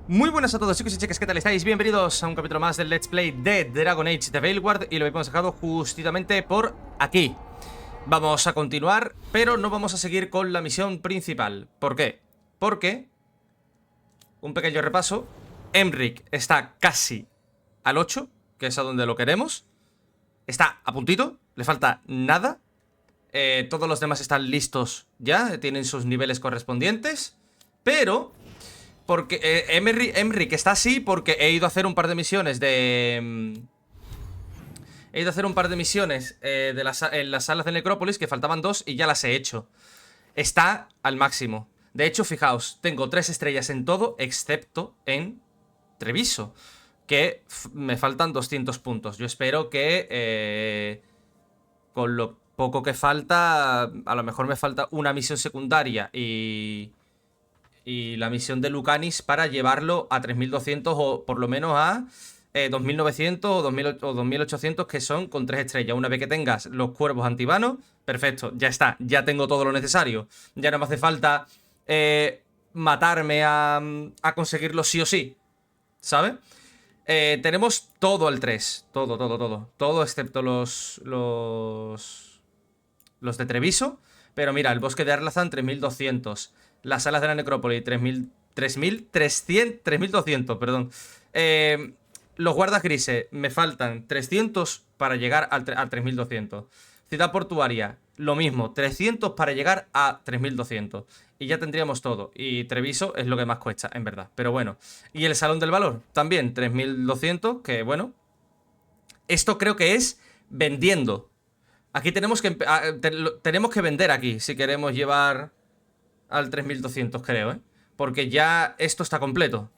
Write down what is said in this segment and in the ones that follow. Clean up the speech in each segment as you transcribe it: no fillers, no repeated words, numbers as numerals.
Muy buenas a todos chicos y chicas, ¿qué tal estáis? Bienvenidos a un capítulo más del Let's Play de Dragon Age The Veilguard. Y lo hemos dejado justamente por aquí. Vamos a continuar, pero no vamos a seguir con la misión principal. ¿Por qué? Porque, un pequeño repaso, Emric está casi al 8, que es a donde lo queremos. Está a puntito, le falta nada. Todos los demás están listos ya, tienen sus niveles correspondientes. Pero... porque Emric está así porque he ido a hacer un par de misiones de... he ido a hacer un par de misiones en las salas de Necrópolis, que faltaban 2 y ya las he hecho. Está al máximo. De hecho, fijaos, tengo 3 estrellas en todo, excepto en Treviso, que me faltan 200 puntos. Yo espero que con lo poco que falta, a lo mejor me falta una misión secundaria y la misión de Lucanis para llevarlo a 3200 o por lo menos a 2900 o 2800, que son con 3 estrellas. Una vez que tengas los cuervos antivanos, perfecto, ya está, ya tengo todo lo necesario. Ya no me hace falta matarme a conseguirlo sí o sí, ¿sabes? Tenemos todo al 3, todo excepto los de Treviso. Pero mira, el bosque de Arlazán 3200. Las salas de la necrópolis 3200, perdón. Los guardas grises me faltan 300 para llegar al 3200. Ciudad portuaria, lo mismo, 300 para llegar a 3200. Y ya tendríamos todo. Y Treviso es lo que más cuesta, en verdad. Pero bueno. Y el Salón del Valor, también 3200, que bueno. Esto creo que es vendiendo. Aquí tenemos que vender aquí, si queremos llevar al 3200, creo, ¿eh? Porque ya esto está completo.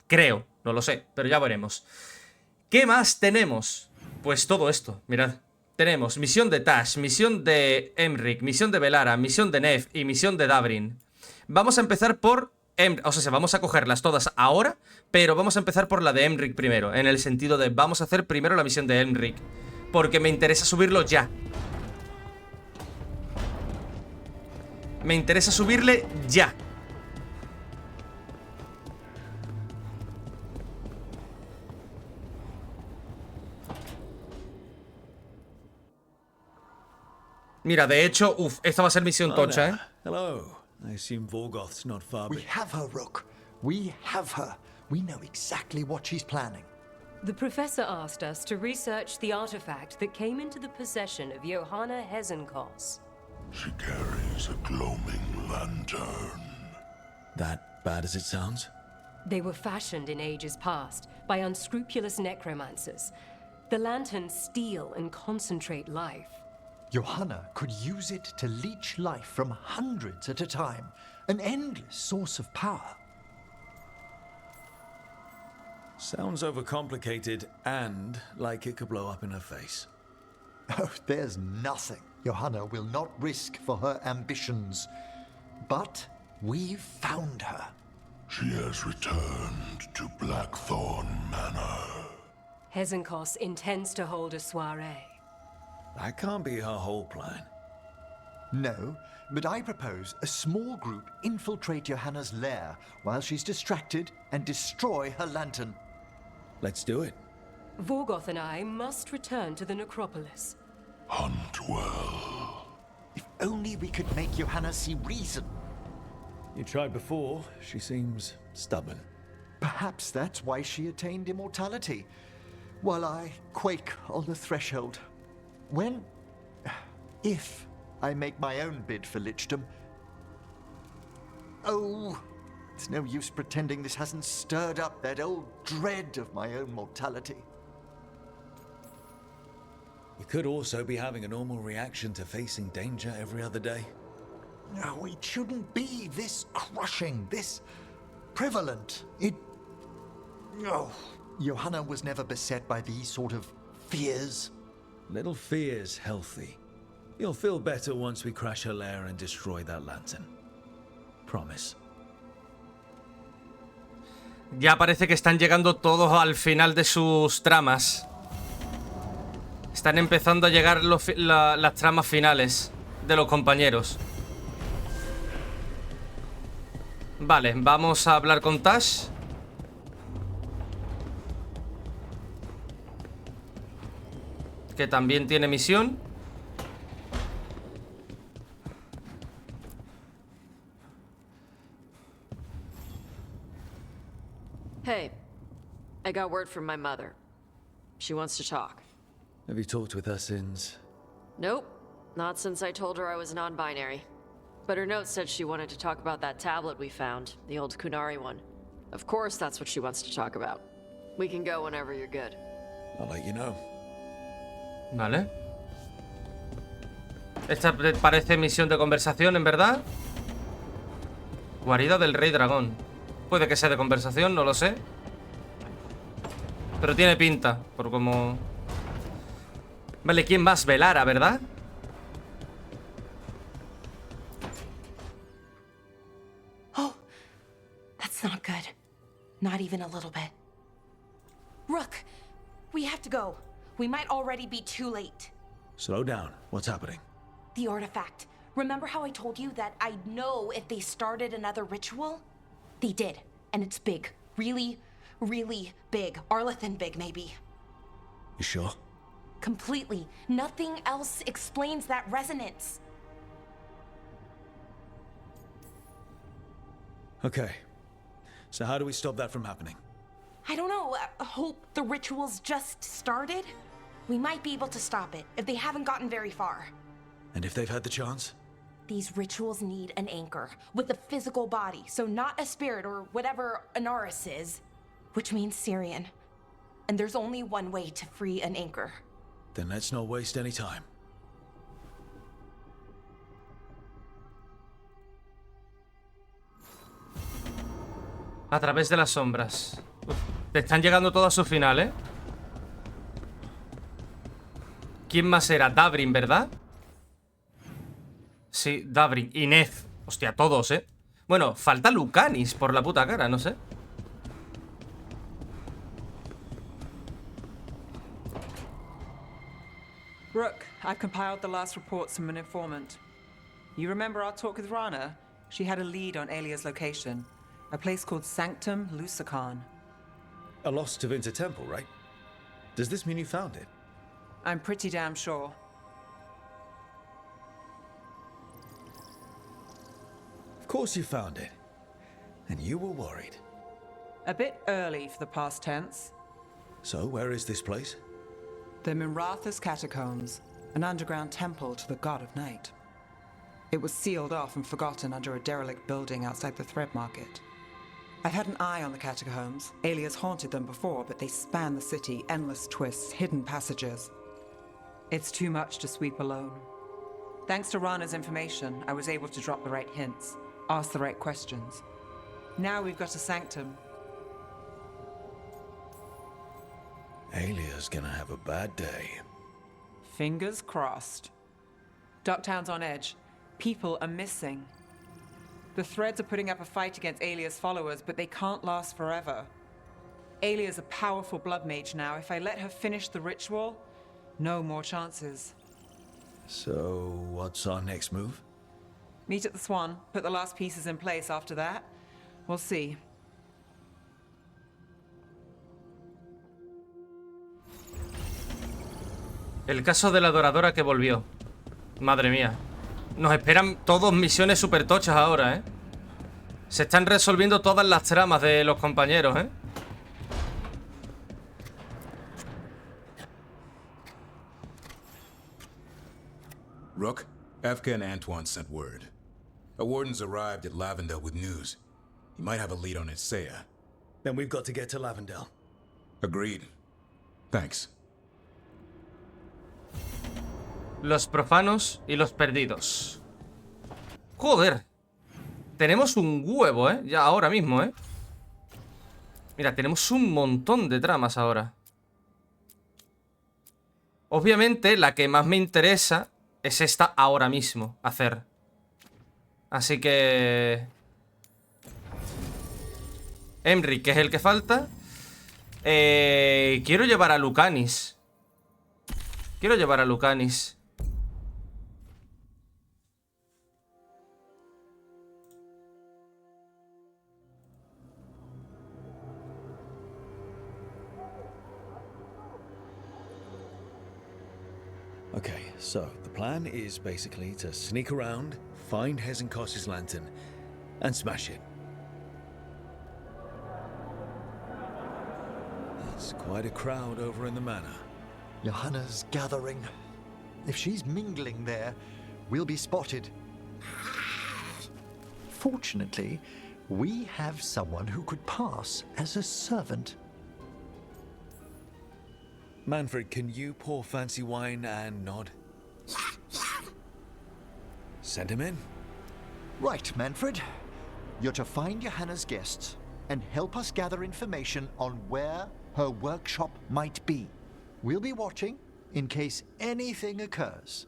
Creo, no lo sé, pero ya veremos. ¿Qué más tenemos? Pues todo esto, mirad. Tenemos misión de Tash, misión de Emric, misión de Velara, misión de Nef y misión de Dabrin. Vamos a empezar por... o sea, vamos a cogerlas todas ahora, pero vamos a empezar por la de Emric primero. En el sentido de, vamos a hacer primero la misión de Emric, porque me interesa subirlo ya. Me interesa subirle ya. Mira, de hecho, esta va a ser misión tocha, ¿eh? Hello. I assume Vorgoth's not far We have her, Rook. We have her. We know exactly what she's planning. The professor asked us to research the artifact that came into the possession of Johanna Hezenkos. She carries a gloaming lantern. That bad as it sounds? They were fashioned in ages past by unscrupulous necromancers. The lanterns steal and concentrate life. Johanna could use it to leech life from hundreds at a time. An endless source of power. Sounds overcomplicated and like it could blow up in her face. Oh, there's nothing Johanna will not risk for her ambitions. But we've found her. She has returned to Blackthorn Manor. Hezenkos intends to hold a soiree. That can't be her whole plan. No, but I propose a small group infiltrate Johanna's lair while she's distracted and destroy her lantern. Let's do it. Vorgoth and I must return to the necropolis. Hunt well. If only we could make Johanna see reason. You tried before. She seems stubborn. Perhaps that's why she attained immortality, while I quake on the threshold. If I make my own bid for lichdom... Oh, it's no use pretending this hasn't stirred up that old dread of my own mortality. You could also be having a normal reaction to facing danger every other day. No, it shouldn't be this crushing, this prevalent. No. Johanna was never beset by these sort of fears. Little fear's healthy. You'll feel better once we crash her lair and destroy that lantern. Promise. Ya parece que están llegando todos al final de sus tramas. Están empezando a llegar las tramas finales de los compañeros. Vale, vamos a hablar con Tash. que también tiene misión. Hey, I got word from my mother. She wants to talk. Have you talked with her since? Nope, not since I told her I was non-binary. But her note said she wanted to talk about that tablet we found, the old Kunari one. Of course that's what she wants to talk about. We can go whenever you're good. I'll let you know. Vale. Esta parece misión de conversación, en verdad. Guarida del Rey Dragón. Puede que sea de conversación, no lo sé. Pero tiene pinta, por como... Vale, ¿quién más? Velara, ¿verdad? Oh, that's not good. Not even a little bit. Rook, we have to go. We might already be too late. Slow down. What's happening? The artifact. Remember how I told you that I'd know if they started another ritual? They did, and it's big. Really, really big. Arlathan big, maybe. You sure? Completely. Nothing else explains that resonance. Okay. So how do we stop that from happening? I don't know. I hope the ritual's just started. We might be able to stop it if they haven't gotten very far. And if they've had the chance? These rituals need an anchor with a physical body, so not a spirit or whatever Anaris is, which means Syrian. And there's only one way to free an anchor. Then let's not waste any time. A través de las sombras. Uf, te están llegando todos a su final, ¿eh? ¿Quién más era? Dabrin, ¿verdad? Sí, Dabrin. Y Nef. Hostia, todos, ¿eh? Bueno, falta Lucanis por la puta cara, no sé. Rook, I've compiled the last reports from an informant. You remember our talk with Rana? She had a lead on Alia's location. A place called Sanctum Lucican. A lost Tevinter temple, right? Does this mean you found it? I'm pretty damn sure. Of course you found it. And you were worried. A bit early for the past tense. So, where is this place? The Minratha's Catacombs, an underground temple to the god of night. It was sealed off and forgotten under a derelict building outside the Thread Market. I've had an eye on the catacombs. Alias haunted them before, but they span the city, endless twists, hidden passages. It's too much to sweep alone. Thanks to Rana's information, I was able to drop the right hints, ask the right questions. Now we've got a sanctum. Alia's gonna have a bad day. Fingers crossed. Ducktown's on edge. People are missing. The Threads are putting up a fight against Alia's followers, but they can't last forever. Alia's a powerful blood mage now. If I let her finish the ritual, no more chances. So, what's our next move? Meet at the Swan, put the last pieces in place after that. We'll see. El caso de la adoradora que volvió. Madre mía. Nos esperan todos misiones super tochas ahora, ¿eh? Se están resolviendo todas las tramas de los compañeros, ¿eh? Rook, Efka and Antoine sent word. A warden's arrived at Lavendel with news. He might have a lead on Isaiah. Then we've got to get to Lavendel. Agreed. Thanks. Los profanos y los perdidos. Joder. Tenemos un huevo, ¿eh? Ya ahora mismo, ¿eh? Mira, tenemos un montón de tramas ahora. Obviamente, la que más me interesa es esta ahora mismo, hacer. Así que... Emric, que es el que falta. Quiero llevar a Lucanis. Quiero llevar a Lucanis. So, the plan is basically to sneak around, find Hezenkos's lantern, and smash it. There's quite a crowd over in the manor. Johanna's gathering. If she's mingling there, we'll be spotted. Fortunately, we have someone who could pass as a servant. Manfred, can you pour fancy wine and nod? Send him in. Right, Manfred. You're to find Johanna's guests and help us gather information on where her workshop might be. We'll be watching in case anything occurs.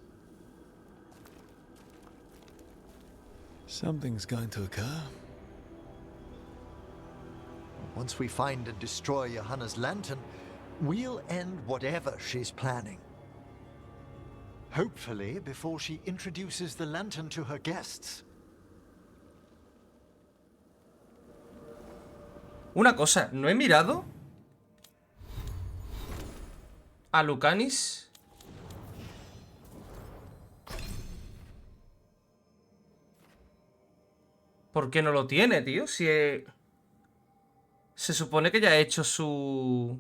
Something's going to occur. Once we find and destroy Johanna's lantern, we'll end whatever she's planning. Hopefully, before she introduces the lantern to her guests. Una cosa, no he mirado a Lucanis. ¿Por qué no lo tiene, tío? Si se supone que ya ha hecho su...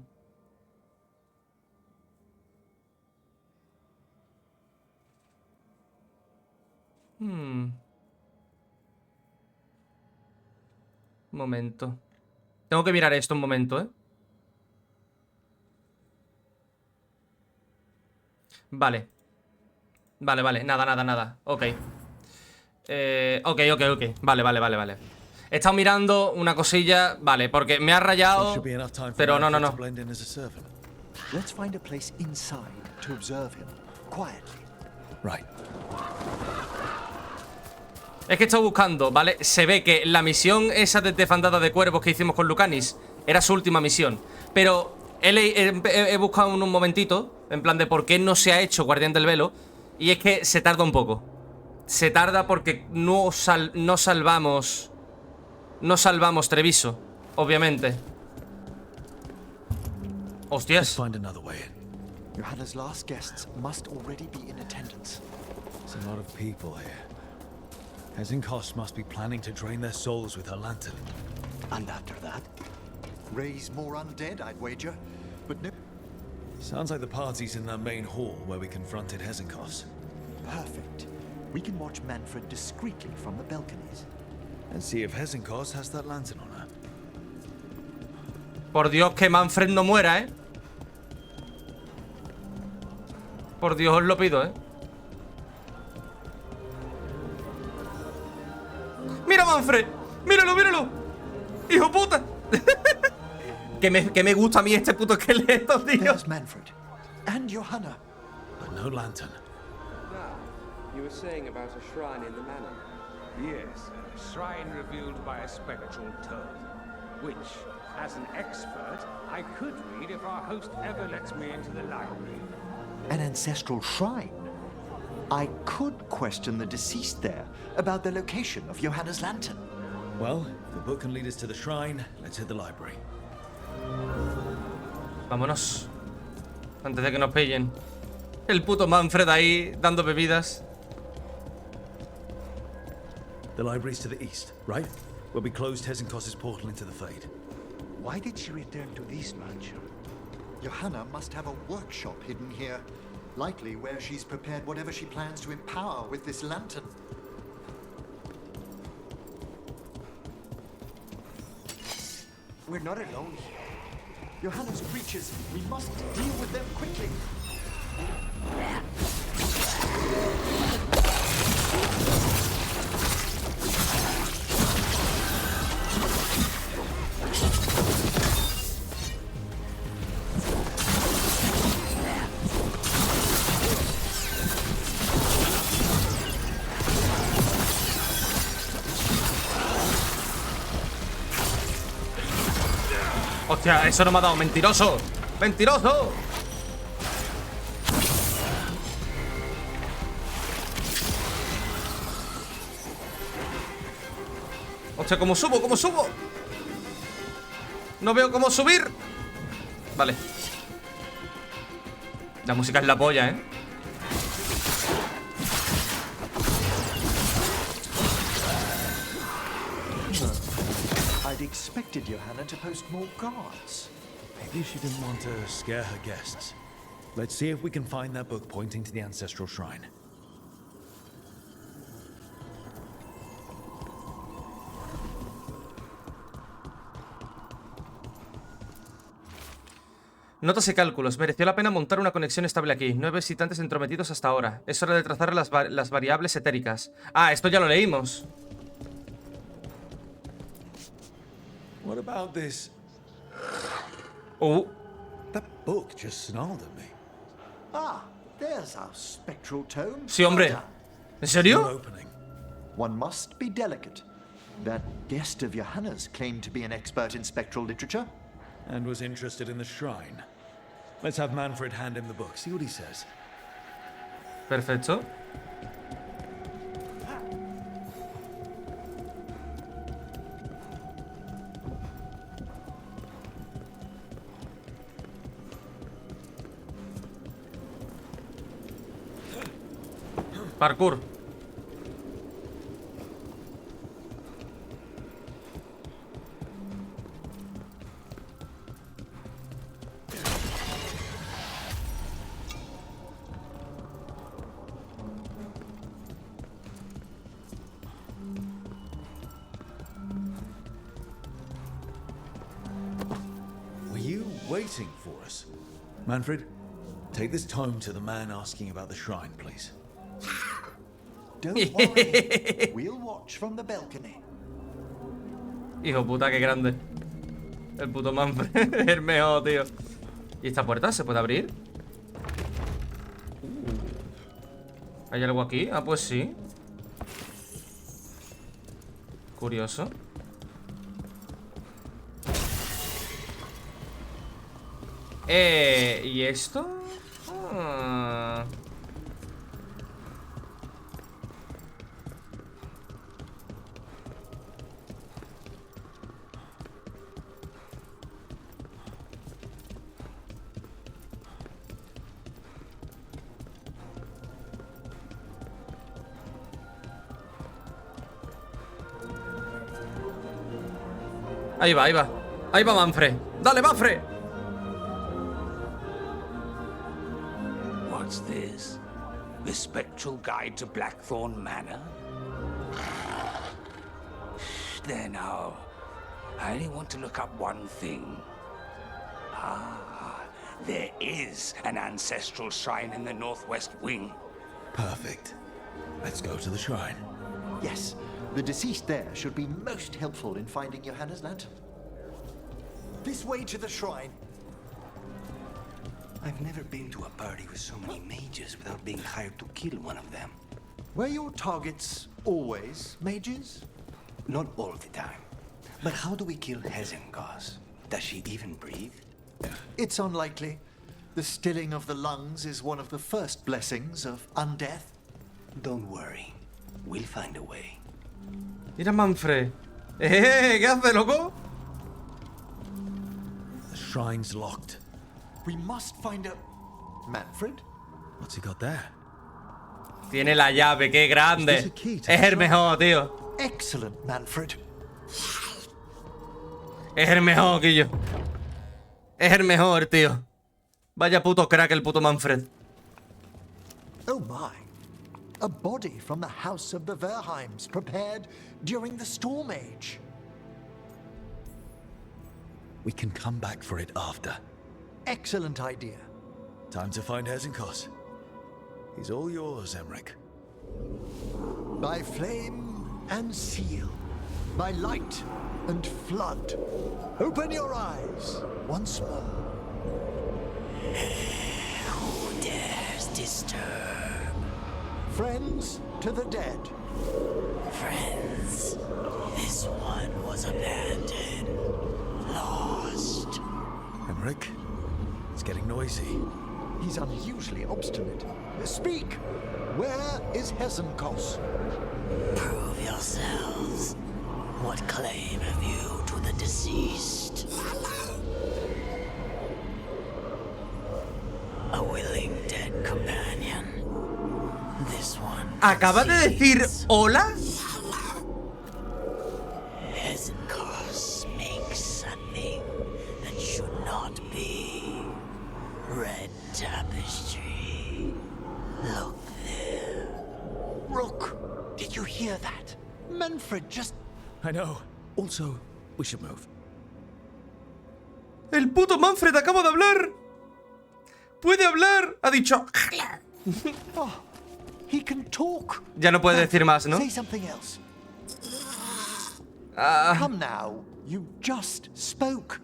Un momento. Tengo que mirar esto un momento, ¿eh? Vale. Vale. Nada. Ok. Ok. Vale. He estado mirando una cosilla, vale, porque me ha rayado, pero no. Let's find a place inside to observe him quietly. Right. Es que he estado buscando, ¿vale? Se ve que la misión esa de Desfandada de Cuervos que hicimos con Lucanis era su última misión. Pero he buscado en un momentito, en plan de por qué no se ha hecho Guardián del Velo. Y es que se tarda un poco. Se tarda porque no salvamos Treviso, obviamente. Hostias. Johanna's last guests must already be in attendance. There's a lot of people here. Hezenkos must be planning to drain their souls with her lantern. And after that? Raise more undead, I'd wager. But no... Sounds like the party's in that main hall where we confronted Hezenkos. Perfect. We can watch Manfred discreetly from the balconies. And see if Hezenkos has that lantern on her. Por Dios, que Manfred no muera, ¿eh? Por Dios, os lo pido, ¿eh? ¡Mira, Manfred! ¡Míralo! ¡Hijo puta! que me gusta a mí este puto esqueleto, tío. There's Manfred. And Johanna. But no lantern. Now, you were saying about a shrine in the manor. Yes, a shrine revealed by a spectral toad, which, as an expert, I could read if our host ever lets me into the library. An ancestral shrine? I could question the deceased there about the location of Johanna's lantern. Well, if the book can lead us to the shrine, let's hit the library. Vámonos. Antes de que nos pillen. El puto Manfred ahí dando bebidas. The library's to the east, right? Where we closed Hezenkos's portal into the Fade. Why did she return to this mansion? Johanna must have a workshop hidden here. Likely where she's prepared whatever she plans to empower with this lantern. We're not alone here. Johanna's creatures, we must deal with them quickly. Hostia, eso no me ha dado. ¡Mentiroso! ¡Mentiroso! Hostia, ¿cómo subo? ¿Cómo subo? No veo cómo subir. Vale. La música es la polla, ¿eh? I'd expected Johanna to post more guards. Maybe she didn't want to scare her guests. Let's see if we can find that book pointing to the ancestral shrine. Notas y cálculos. Mereció la pena montar una conexión estable aquí. 9 visitantes entrometidos hasta ahora. Es hora de trazar las variables etéricas. Ah, esto ya lo leímos. What about this? Oh. That book just snarled at me. Ah, there's our spectral tome. Sí, hombre. Well done. ¿En serio? Still opening. One must be delicate. That guest of Johanna's claimed to be an expert in spectral literature. And was interested in the shrine. Let's have Manfred hand him the book. See what he says. Perfecto. Parkour. Were you waiting for us? Manfred, take this tome to the man asking about the shrine, please. Don't worry. We'll watch from the balcony. Hijo puta, qué grande. El puto Manfred. El mejor, tío. ¿Y esta puerta se puede abrir? ¿Hay algo aquí? Ah, pues sí. Curioso. ¿Y esto? Ah. Ahí va, ahí va. Ahí va Manfred. ¡Dale, Manfred! What's this? The spectral guide to Blackthorn Manor? There now. I only want to look up one thing. Ah, there is an ancestral shrine in the northwest wing. Perfect. Let's go to the shrine. Yes, the deceased there should be most helpful in finding Johanna's lantern. This way to the shrine. I've never been to a party with so many mages without being hired to kill one of them. Were your targets always mages? Not all the time. But how do we kill Hezenkos? Does she even breathe? It's unlikely. The stilling of the lungs is one of the first blessings of undeath. Don't worry. We'll find a way. Mira Manfred. ¿Qué hace, loco? The shrine's locked. We must find a... Manfred? What's he got there? Tiene la llave, qué grande. Is this a key to Es the el mejor, tío. Excellent, Manfred. Es el mejor, Guillo. Es el mejor, tío. Vaya puto crack el puto Manfred. Oh my. A body from the house of the Verheims, prepared during the Storm Age. We can come back for it after. Excellent idea. Time to find Hezenkos. He's all yours, Emmerich. By flame and seal, by light and flood, open your eyes once more. Who dares disturb? Friends to the dead. Friends, this one was abandoned, lost. Emmerich, it's getting noisy. He's unusually obstinate. Speak! Where is Hezenkos? Prove yourselves. What claim have you to the deceased? A willing dead companion. This one. ¿Acaba de decir hola? Hezenkos Manfred, just... I know. Also, we should move. ¡El puto Manfred acaba de hablar! ¡Puede hablar! Ha dicho... Oh, he can talk. Ya no puede decir más, ¿no? Say something else. Come now. You just spoke.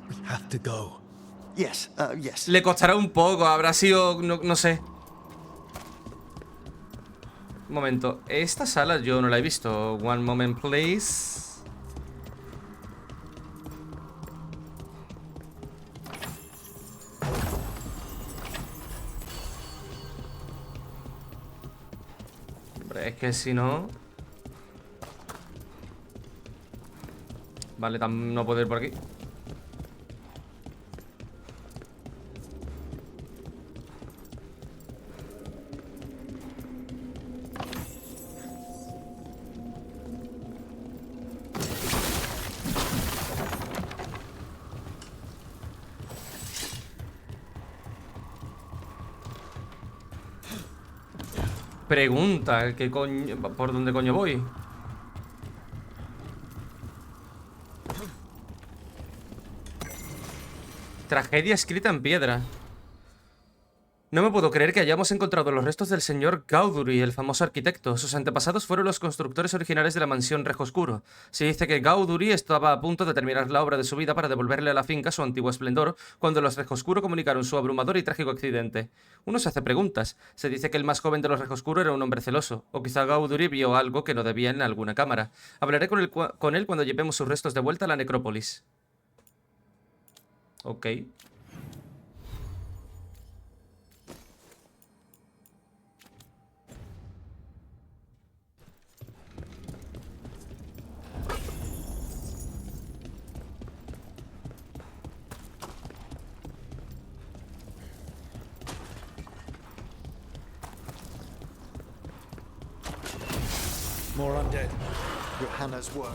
We have to go. Yes, yes. Le costará un poco, habrá sido... no sé. Un momento, esta sala yo no la he visto. One moment, please. Hombre, es que si no... Vale, no puedo ir por aquí. Pregunta, ¿qué coño? ¿Por dónde coño voy? Tragedia escrita en piedra. No me puedo creer que hayamos encontrado los restos del señor Gaudury, el famoso arquitecto. Sus antepasados fueron los constructores originales de la mansión Rejo Oscuro. Se dice que Gaudury estaba a punto de terminar la obra de su vida para devolverle a la finca su antiguo esplendor cuando los Rejo Oscuro comunicaron su abrumador y trágico accidente. Uno se hace preguntas. Se dice que el más joven de los Rejo Oscuro era un hombre celoso, o quizá Gaudury vio algo que no debía en alguna cámara. Hablaré con él cuando llevemos sus restos de vuelta a la necrópolis. Ok. More undead. Johanna's work.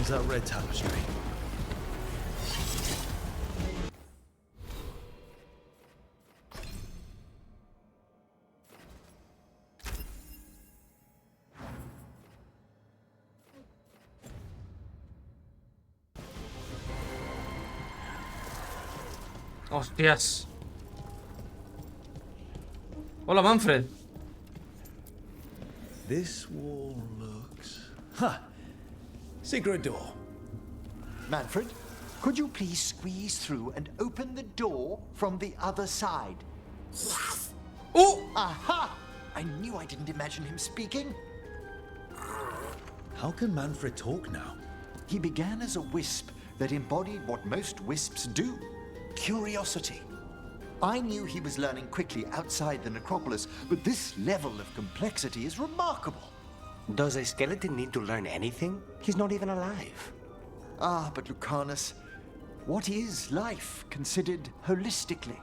There's that red tapestry. Hostias. Hola, Manfred. This wall looks... Ha! Secret door. Manfred, could you please squeeze through and open the door from the other side? Oh! Aha! I knew I didn't imagine him speaking. How can Manfred talk now? He began as a wisp that embodied what most wisps do. Curiosity. I knew he was learning quickly outside the necropolis, but this level of complexity is remarkable. Does a skeleton need to learn anything? He's not even alive. Ah, but Lucanus, what is life considered holistically?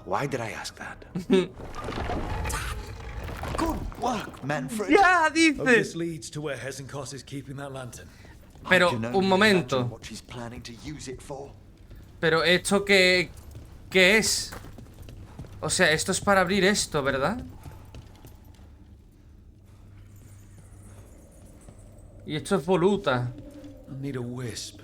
Why did I ask that? Good work, Manfred. Ya, Hope dice. this leads to where Hesenkos is keeping that lantern. Pero, I can un only momento. imagine what she's planning to use it for. Pero esto ¿qué es? O sea, esto es para abrir esto, ¿verdad? Y esto es voluta. I need a wisp.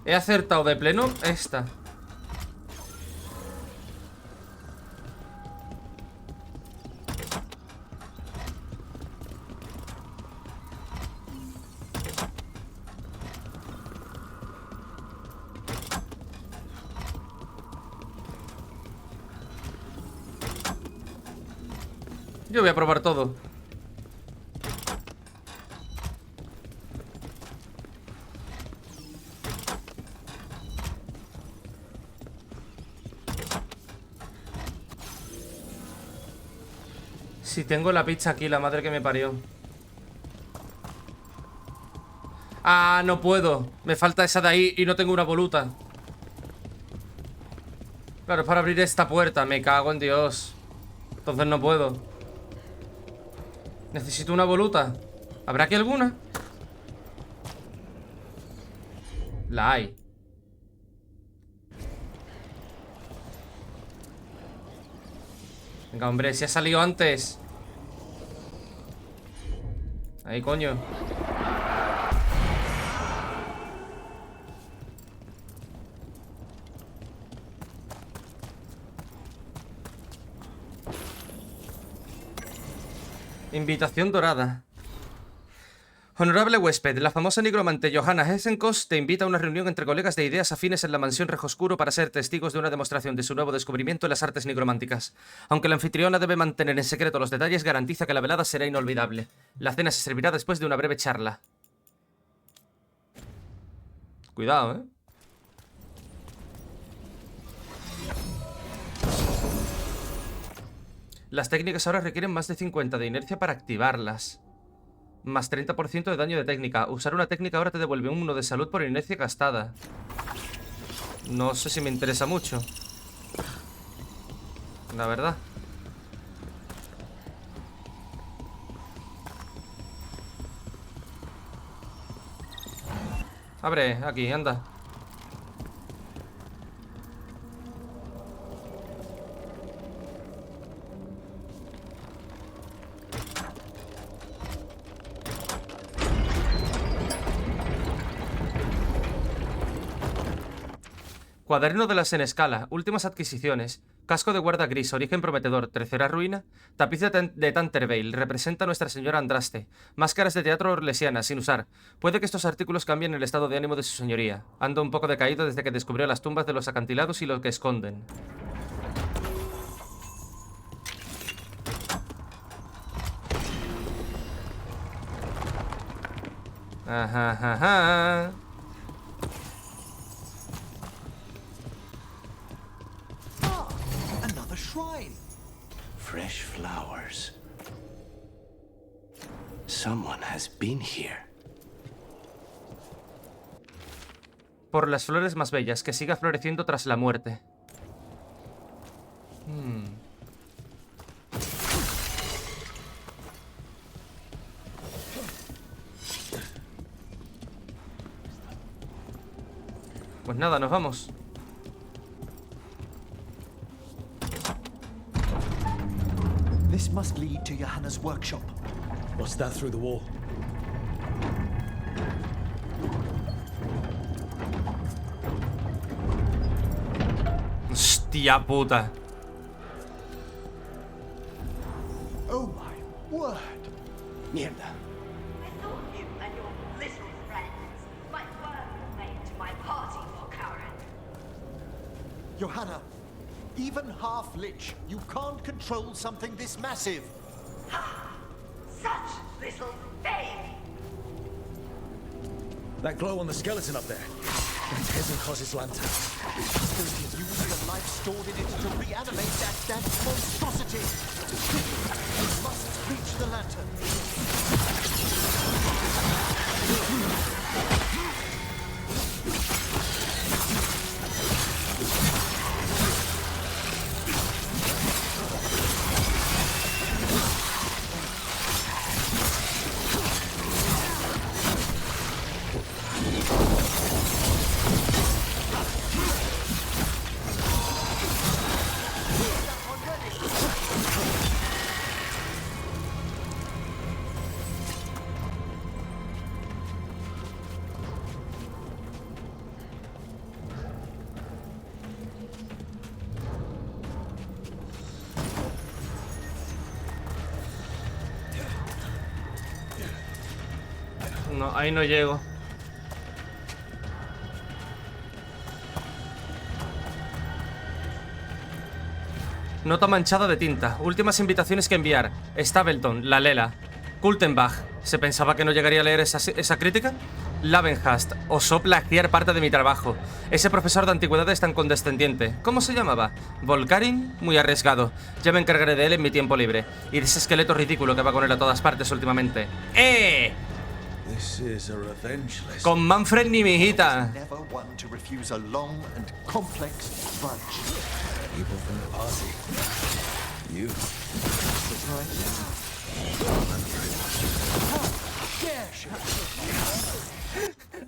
He acertado de pleno esta. Yo voy a probar todo. Si tengo la pizza aquí, la madre que me parió. Ah, no puedo. Me falta esa de ahí y no tengo una voluta. Claro, es para abrir esta puerta. Me cago en Dios. Entonces no puedo. Necesito una voluta. ¿Habrá aquí alguna? La hay. Venga, hombre, si ha salido antes. Ahí, coño. Invitación dorada. Honorable huésped, la famosa nigromante Johanna Hessenkos te invita a una reunión entre colegas de ideas afines en la mansión Rejoscuro para ser testigos de una demostración de su nuevo descubrimiento en las artes nigrománticas. Aunque la anfitriona debe mantener en secreto los detalles, garantiza que la velada será inolvidable. La cena se servirá después de una breve charla. Cuidado, ¿eh? Las técnicas ahora requieren más de 50 de inercia para activarlas. Más 30% de daño de técnica. Usar una técnica ahora te devuelve 1 de salud por inercia gastada. No sé si me interesa mucho, la verdad. Abre, aquí, anda. Cuaderno de la Senescala, últimas adquisiciones. Casco de guarda gris, origen prometedor, tercera ruina. Tapiz de Tantervale, representa a Nuestra Señora Andraste. Máscaras de teatro orlesianas, sin usar. Puede que estos artículos cambien el estado de ánimo de su señoría. Anda un poco decaído desde que descubrió las tumbas de los acantilados y lo que esconden. Ajá, ajá, ajá. Shrine. Fresh flowers. Someone has been here. Por las flores más bellas, que siga floreciendo tras la muerte. Pues nada, nos vamos. This must lead to Johanna's workshop. What's that through the wall? Hostia puta. Oh my word. Mierda. I thought you and your little friends might work made to my party for Karen. Johanna, even half-lich, you can't control something this massive. Such little baby. That glow on the skeleton up there. That's Hezenkos's lantern. Supposed to use the life stored in it to reanimate that monstrosity. You must reach the lantern. No, ahí no llego. Nota manchada de tinta. Últimas invitaciones que enviar. Stapleton, la Lela. Kultenbach. ¿Se pensaba que no llegaría a leer esa crítica? Lavenhast. Osó plagiar parte de mi trabajo. Ese profesor de antigüedades tan condescendiente. ¿Cómo se llamaba? Volkarin. Muy arriesgado. Ya me encargaré de él en mi tiempo libre. Y de ese esqueleto ridículo que va con él a todas partes últimamente. ¡Eh! Con Manfred ni mi hijita.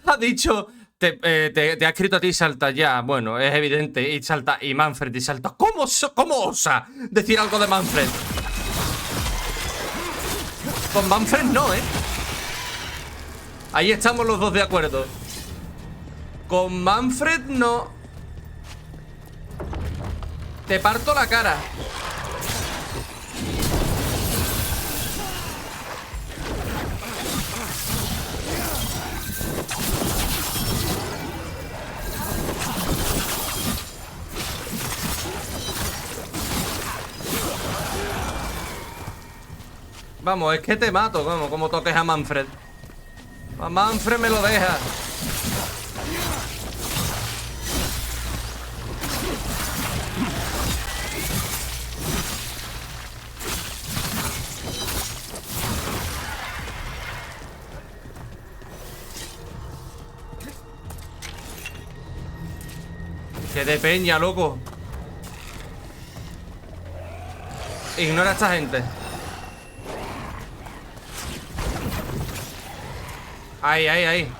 Ha dicho, te ha escrito a ti y salta ya. Bueno, es evidente. Y salta, y Manfred y salta. ¿Cómo osa decir algo de Manfred? Con Manfred no, ¿eh? Ahí estamos los dos de acuerdo. Con Manfred no. Te parto la cara. Vamos, es que te mato, vamos, como toques a Manfred. A Manfred me lo deja. Que de peña, loco. Ignora a esta gente. Ahí, ahí, ahí.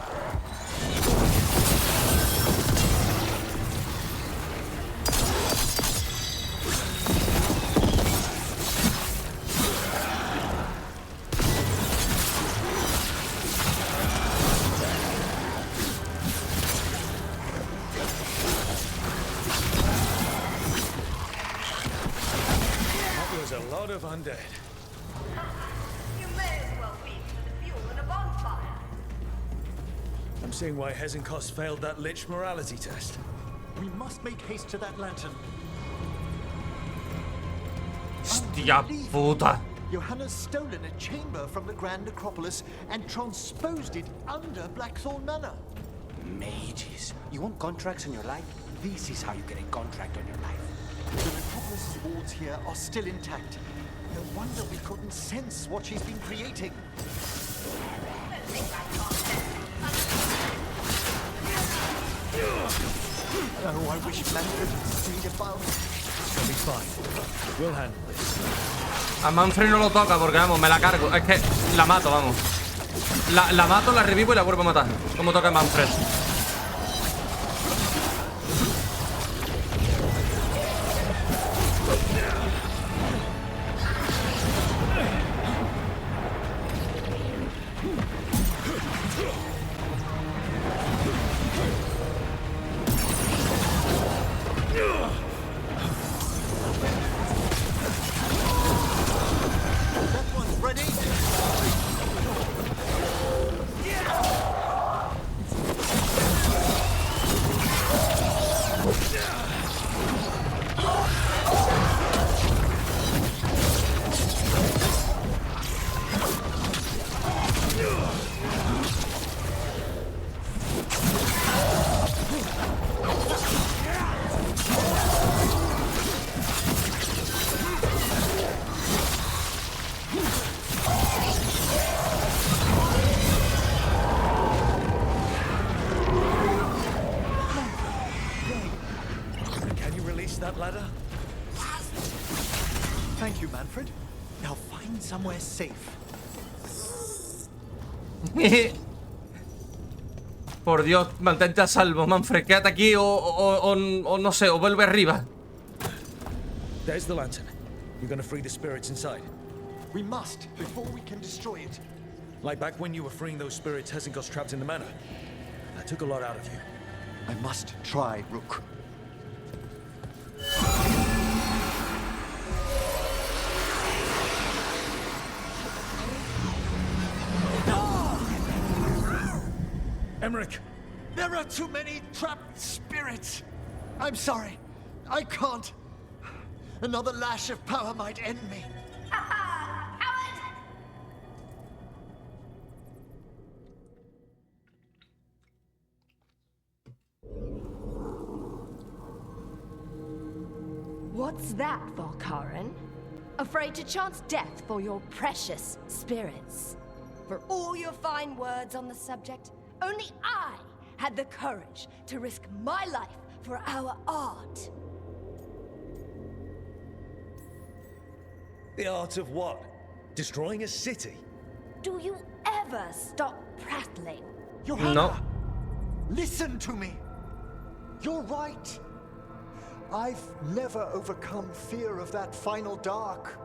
Undead. You may as well be for the fuel in a bonfire. I'm seeing why Hezenkos failed that Lich morality test. We must make haste to that lantern. Hostia puta. Johanna's stolen a chamber from the Grand Necropolis and transposed it under Blackthorn Manor. Mages. You want contracts on your life? This is how you get a contract on your life. The Necropolis' walls here are still intact. No wonder we couldn't sense what she's been creating. Oh, I wish Manfred had stayed about. It'll be fine. We'll handle this. A Manfred no lo toca porque, vamos, me la cargo. Es que la mato, vamos. La mato, la revivo y la vuelvo a matar. Como toca a Manfred. That ladder? Thank you, Manfred. Now find somewhere safe. Por Dios, mantente a salvo, Manfred. Quédate aquí o no sé, o vuelve arriba. There's the lantern. You're gonna free the spirits inside. We must, before we can destroy it. Like back when you were freeing those spirits Hezenkos trapped in the manor. That took a lot out of you. I must try, Rook. Emmerich! There are too many trapped spirits. I'm sorry. I can't. Another lash of power might end me. What's that, Volkaren? Afraid to chance death for your precious spirits? For all your fine words on the subject, only I had the courage to risk my life for our art. The art of what? Destroying a city? Do you ever stop prattling? Johanna, No. listen to me. You're right. I've never overcome fear of that final dark.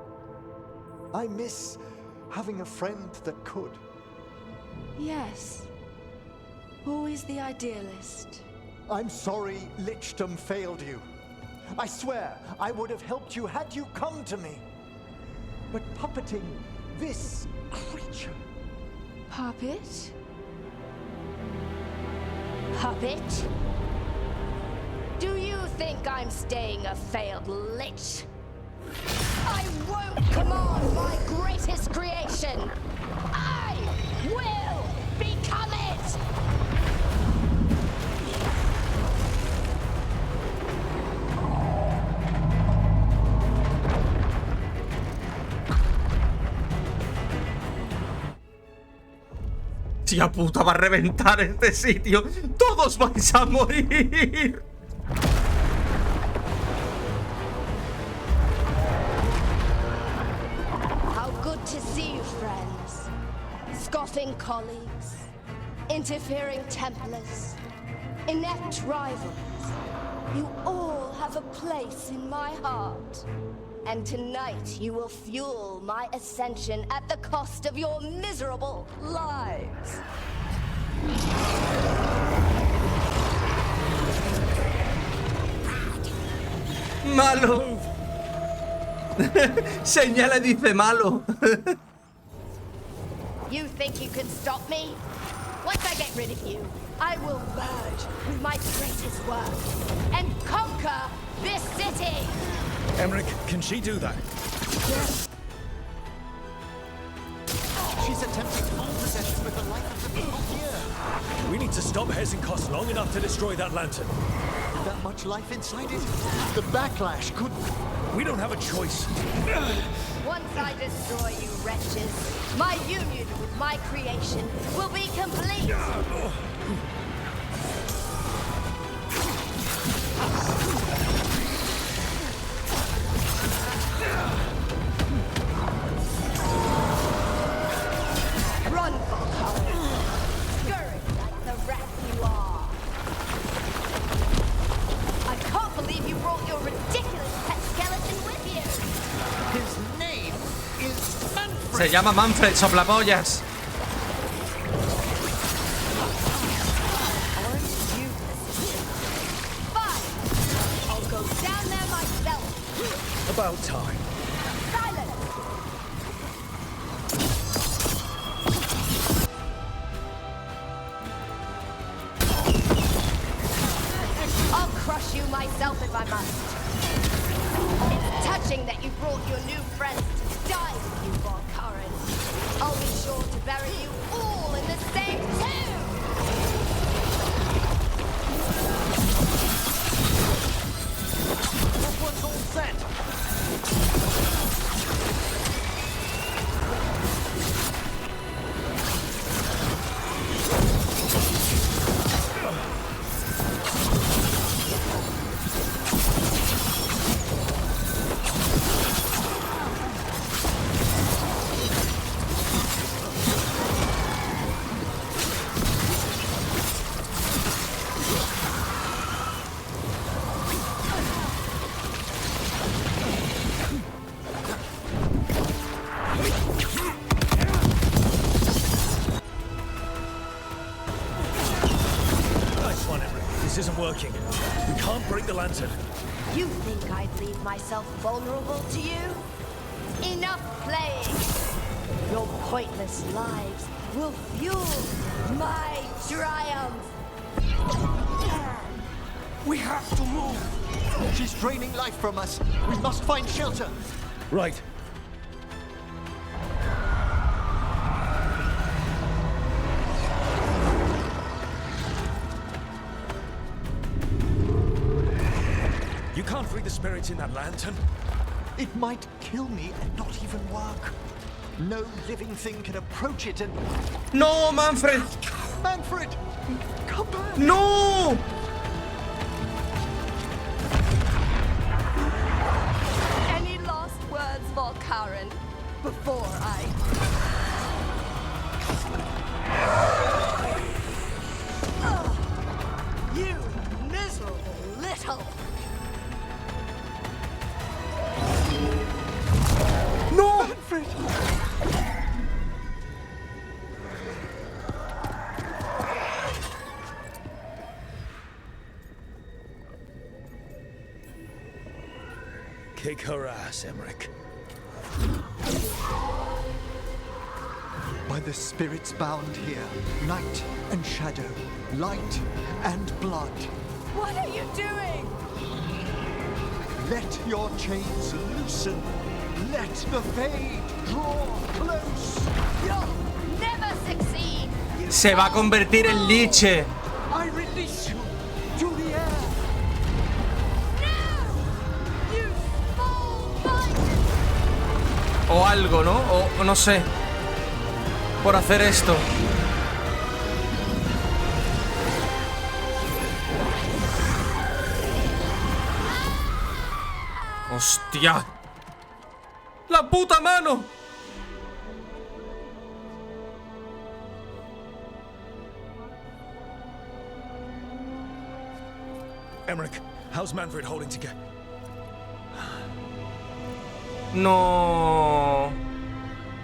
I miss having a friend that could. Yes. Always the idealist. I'm sorry Lichdom failed you. I swear I would have helped you had you come to me. But puppeting this creature... Puppet? Puppet? Do you think I'm staying a failed lich? I won't command my greatest creation! I will become it! Tía puta, va a reventar este sitio. Todos vais a morir. How good to see you, friends. Scoffing colleagues, interfering Templars, inept rivals. You all have a place in my heart. And tonight you will fuel my ascension at the cost of your miserable lives. Malo. Señala y dice malo. You think you can stop me? Once I get rid of you, I will merge with my greatest work and conquer this city! Emmerich, can she do that? Yes! She's attempting full possession with the life of the people here. We need to stop Hezenkos long enough to destroy that lantern. That much life inside it? The backlash could... We don't have a choice. Once I destroy you wretches, my union with my creation will be complete! Run, Volkaren! Scurry like the rat you are! I can't believe you brought your ridiculous pet skeleton with you! His name is Manfred! Se llama Manfred, soplapollas. Fine! I'll go down there myself! About time. Silence! I'll crush you myself if I must. It's touching that you brought your new friends to die with you, Volkaren. I'll be sure to bury you all in the same tomb! That one's all set! Nice one, Emmerich. This isn't working. We can't break the lantern. You think I'd leave myself vulnerable to you? Enough playing! Your pointless lives will fuel my triumph. We have to move. She's draining life from us. We must find shelter. Right. You can't free the spirits in that lantern. It might kill me and not even work. No living thing can approach it and... No, Manfred! Manfred! Come back! No! Any last words for Karen before I... You miserable little... No! Manfred! Kick her ass, Emmerich. By the spirits bound here, night and shadow, light and blood. What are you doing? Let your chains loosen. Let the fade draw close. You'll never succeed. Se va a convertir en liche. I release you to the air. No! You small bite! O algo, ¿no? O no sé. Por hacer esto. ¡Hostia! ¡La puta mano! Emmerich, how's Manfred holding together? No.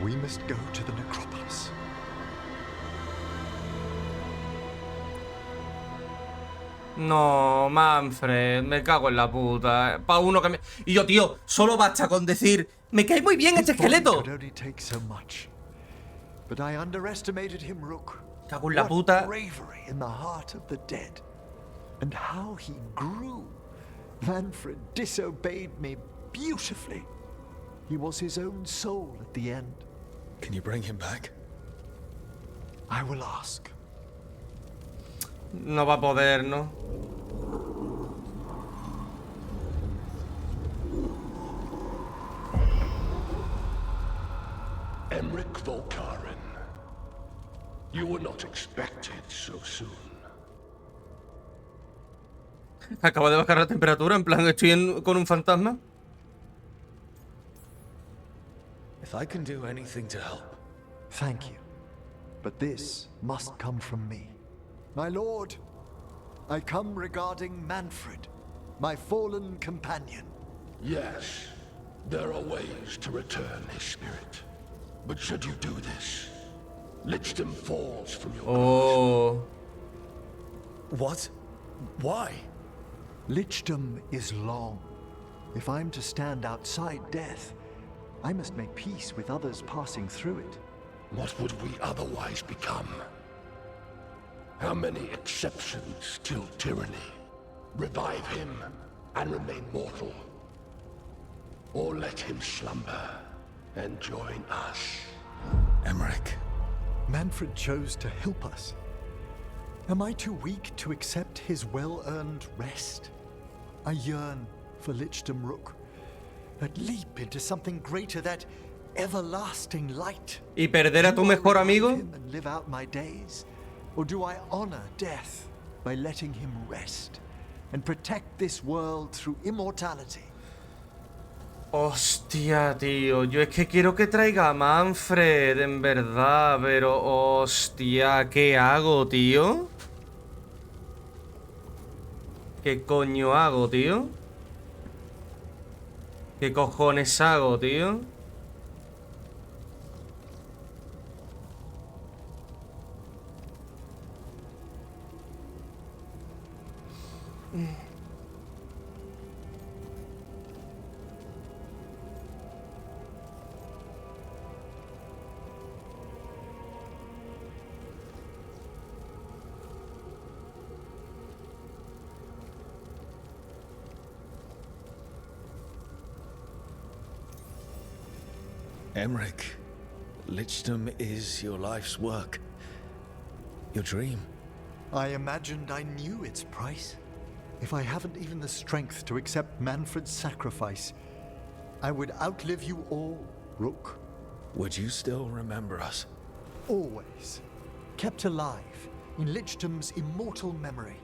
We must go to the necropolis. No, Manfred, me cago en la puta. Pa' uno que me... Y yo, tío, solo basta con decir... Me cae muy bien este esqueleto. But I underestimated him, Rook. Cago en la What puta. bravery in the heart of the dead. And how he grew. Manfred disobeyed me beautifully. He was his own soul at the end. Can you bring him back? I will ask. No va a poder, ¿no? Emmerich Volkaren. You were not expected so soon. Acaba de bajar la temperatura, en plan, estoy con un fantasma. If I can do anything to help. Thank you. But this must come from me. My lord, I come regarding Manfred, my fallen companion. Yes, there are ways to return his spirit. But should you do this, Lichdom falls from your Oh. What? Why? Lichdom is long. If I'm to stand outside death, I must make peace with others passing through it. What would we otherwise become? How many exceptions till tyranny? Revive him and remain mortal. Or let him slumber and join us. Emmerich. Manfred chose to help us. Am I too weak to accept his well-earned rest? I yearn for Lichdom Rook, that leap into something greater, that everlasting light. ¿Y perder a tu mejor amigo? And live out my days? Or do I honor death by letting him rest and protect this world through immortality? Hostia, tío, yo es que quiero que traiga a Manfred, en verdad, pero hostia, ¿qué hago, tío? ¿Qué coño hago, tío? ¿Qué cojones hago, tío? Emmerich, Lichdom is your life's work. Your dream. I imagined I knew its price. If I haven't even the strength to accept Manfred's sacrifice, I would outlive you all, Rook. Would you still remember us? Always. Kept alive in Lichdom's immortal memory.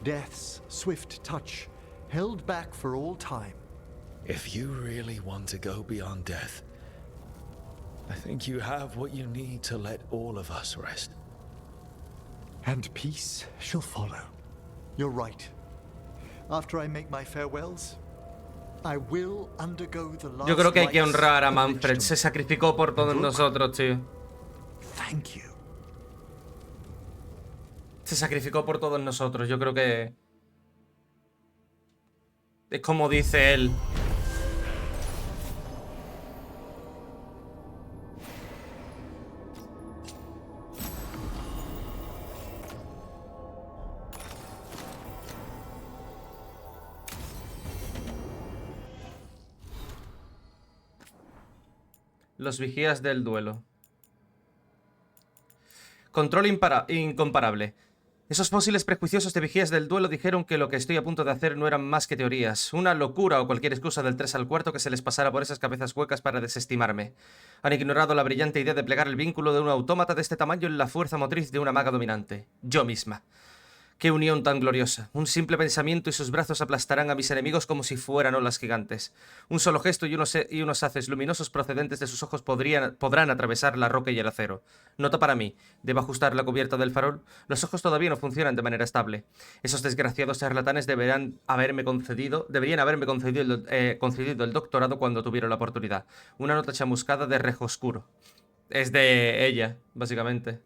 Death's swift touch, held back for all time. If you really want to go beyond death, I think you have what you need to let all of us rest. And peace shall follow. You're right. After I make my farewells, I will undergo the last. Yo creo que hay que rites honrar a of Manfred. Lichdom. Se sacrificó por todos nosotros, tío. Thank you. Se sacrificó por todos nosotros. Yo creo que... es como dice él. Los vigías del duelo. Control incomparable. Esos fósiles prejuiciosos de vigías del duelo dijeron que lo que estoy a punto de hacer no eran más que teorías, una locura o cualquier excusa del 3 al cuarto que se les pasara por esas cabezas huecas para desestimarme. Han ignorado la brillante idea de plegar el vínculo de un autómata de este tamaño en la fuerza motriz de una maga dominante. Yo misma. ¡Qué unión tan gloriosa! Un simple pensamiento y sus brazos aplastarán a mis enemigos como si fueran olas gigantes. Un solo gesto y unos haces luminosos procedentes de sus ojos podrán atravesar la roca y el acero. Nota para mí. ¿Debo ajustar la cubierta del farol? Los ojos todavía no funcionan de manera estable. Esos desgraciados charlatanes deberían haberme concedido el doctorado cuando tuvieron la oportunidad. Una nota chamuscada de rejo oscuro. Es de ella, básicamente.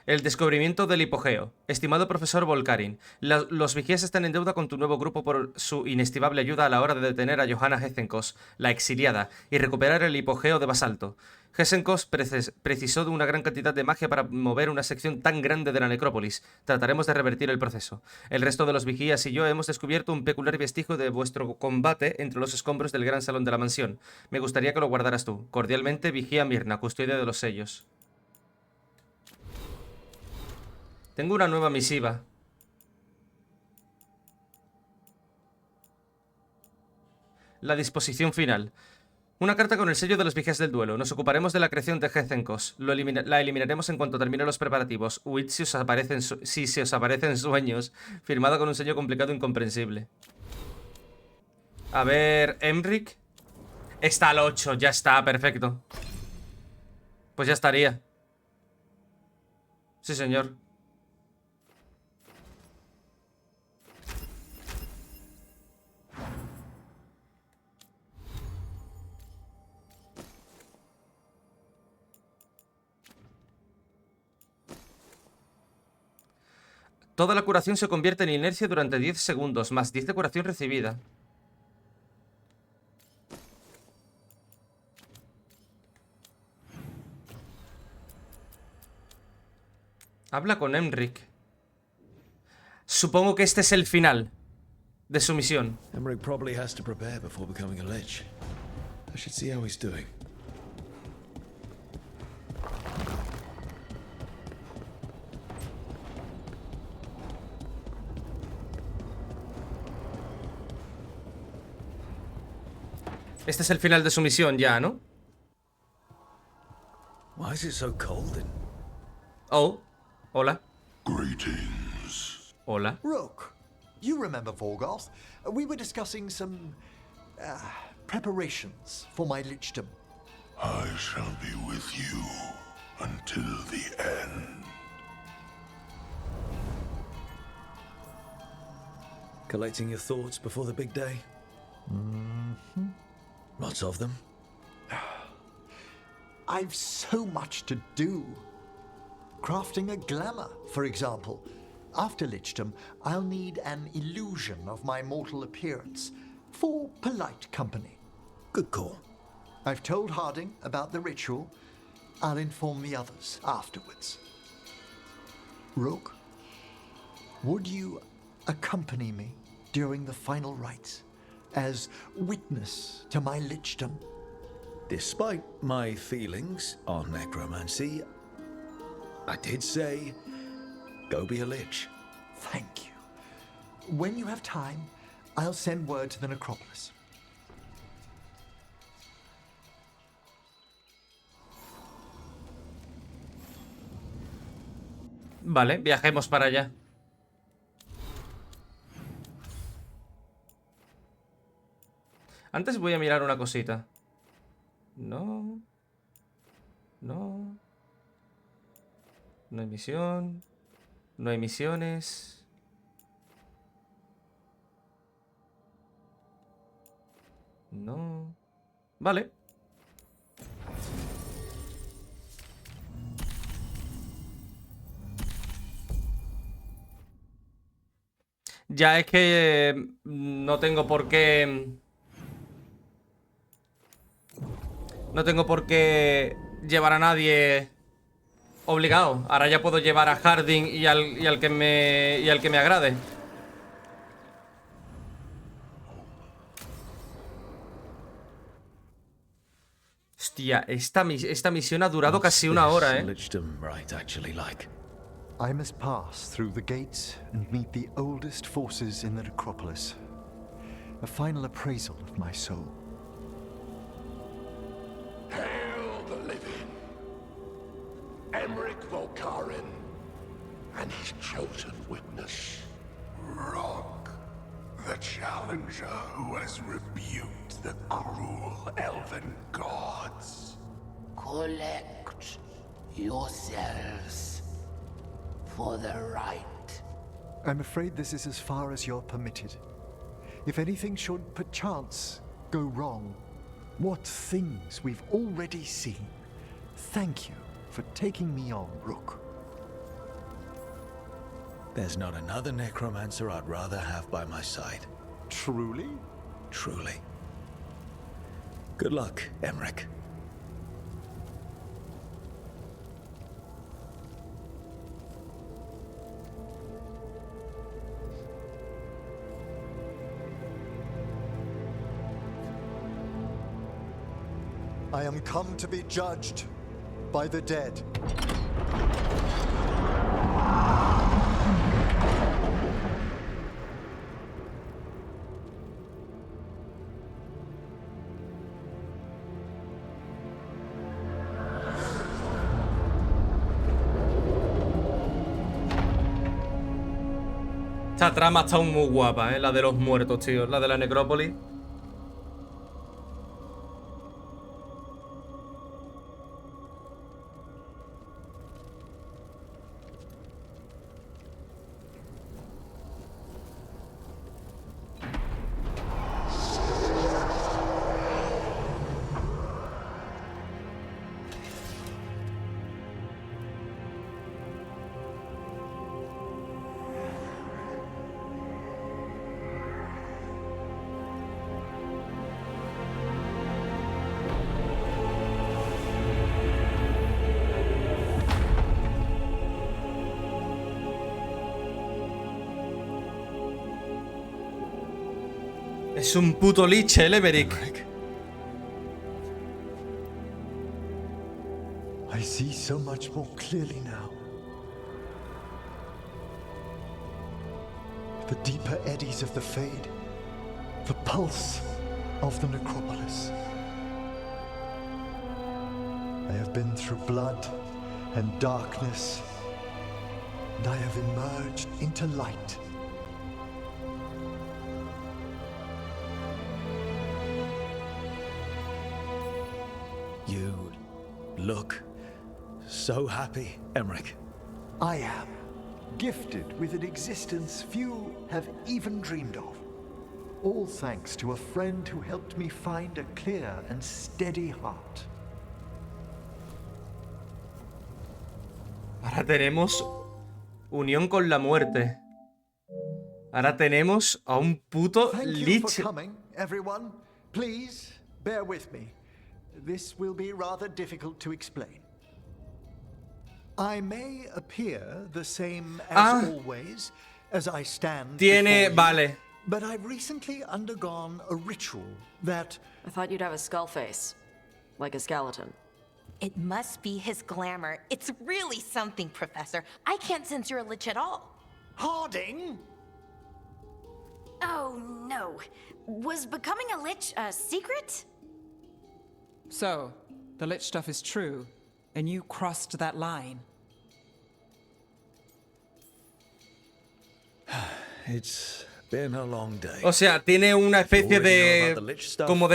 El descubrimiento del hipogeo. Estimado profesor Volkarin, los vigías están en deuda con tu nuevo grupo por su inestimable ayuda a la hora de detener a Johanna Hesenkos, la exiliada, y recuperar el hipogeo de basalto. Hesenkos precisó de una gran cantidad de magia para mover una sección tan grande de la necrópolis. Trataremos de revertir el proceso. El resto de los vigías y yo hemos descubierto un peculiar vestigio de vuestro combate entre los escombros del gran salón de la mansión. Me gustaría que lo guardaras tú. Cordialmente, Vigía Mirna, custodia de los sellos. Tengo una nueva misiva. La disposición final. Una carta con el sello de los vigías del duelo. Nos ocuparemos de la creación de Hesenkos. La eliminaremos en cuanto termine los preparativos. Huid si se os aparecen sueños. Firmado con un sello complicado e incomprensible. A ver, Emmerich. Está al 8, ya está, perfecto. Pues ya estaría. Sí, señor. Toda la curación se convierte en inercia durante 10 segundos, más 10 de curación recibida. Habla con Emmerich. Supongo que este es el final de su misión. Emmerich probably has to prepare before becoming a lich. I should see how he's doing. Este es el final de su misión ya, ¿no? Why is it so cold in... Oh, hola. Greetings. Hola. Rook, you remember Vorgoth? We were discussing some preparations for my lichdom. I shall be with you until the end. Collecting your thoughts before the big day? Mm-hmm. Lots of them? I've so much to do. Crafting a glamour, for example. After lichdom, I'll need an illusion of my mortal appearance for polite company. Good call. I've told Harding about the ritual. I'll inform the others afterwards. Rook, would you accompany me during the final rites as witness to my lichdom? Despite my feelings on necromancy, I did say, go be a lich. Thank you. When you have time, I'll send word to the necropolis. Vale, viajemos para allá. Antes voy a mirar una cosita. No. No. No hay misión. No hay misiones. No. Vale. Ya es que no tengo por qué... No tengo por qué llevar a nadie obligado. Ahora ya puedo llevar a Harding y al que me agrade. Hostia, esta misión ha durado casi una hora, I must pass through the gates and meet the oldest forces in the necropolis. A final appraisal of my soul. Hail the living! Emmerich Volkarin and his chosen witness. Rock, the challenger who has rebuked the cruel elven gods. Collect yourselves for the right. I'm afraid this is as far as you're permitted. If anything should perchance go wrong, what things we've already seen. Thank you for taking me on, Rook. There's not another necromancer I'd rather have by my side. Truly? Truly. Good luck, Emmerich. I am come to be judged by the dead. Esta trama está muy guapa, la de los muertos, tío. La de la necrópolis. Es un puto liche, el Emmerich. I see so much more clearly now. The deeper eddies of the Fade. The pulse of the necropolis. I have been through blood and darkness, and I have emerged into light. You look so happy, Emmerich. I am gifted with an existence few have even dreamed of. All thanks to a friend who helped me find a clear and steady heart. Ahora tenemos unión con la muerte. Ahora tenemos a un puto Thank you lich. for coming, everyone. Please bear with me. This will be rather difficult to explain. I may appear the same as always, as I stand Tiene, before you, vale. but I've recently undergone a ritual that... I thought you'd have a skull face. like a skeleton. It must be his glamour. It's really something, Professor. I can't sense you're a lich at all. Harding? Oh, no. Was becoming a lich a secret? So, the lich stuff is true, and you crossed that line. It's been a long day. O sea, tiene una especie de... como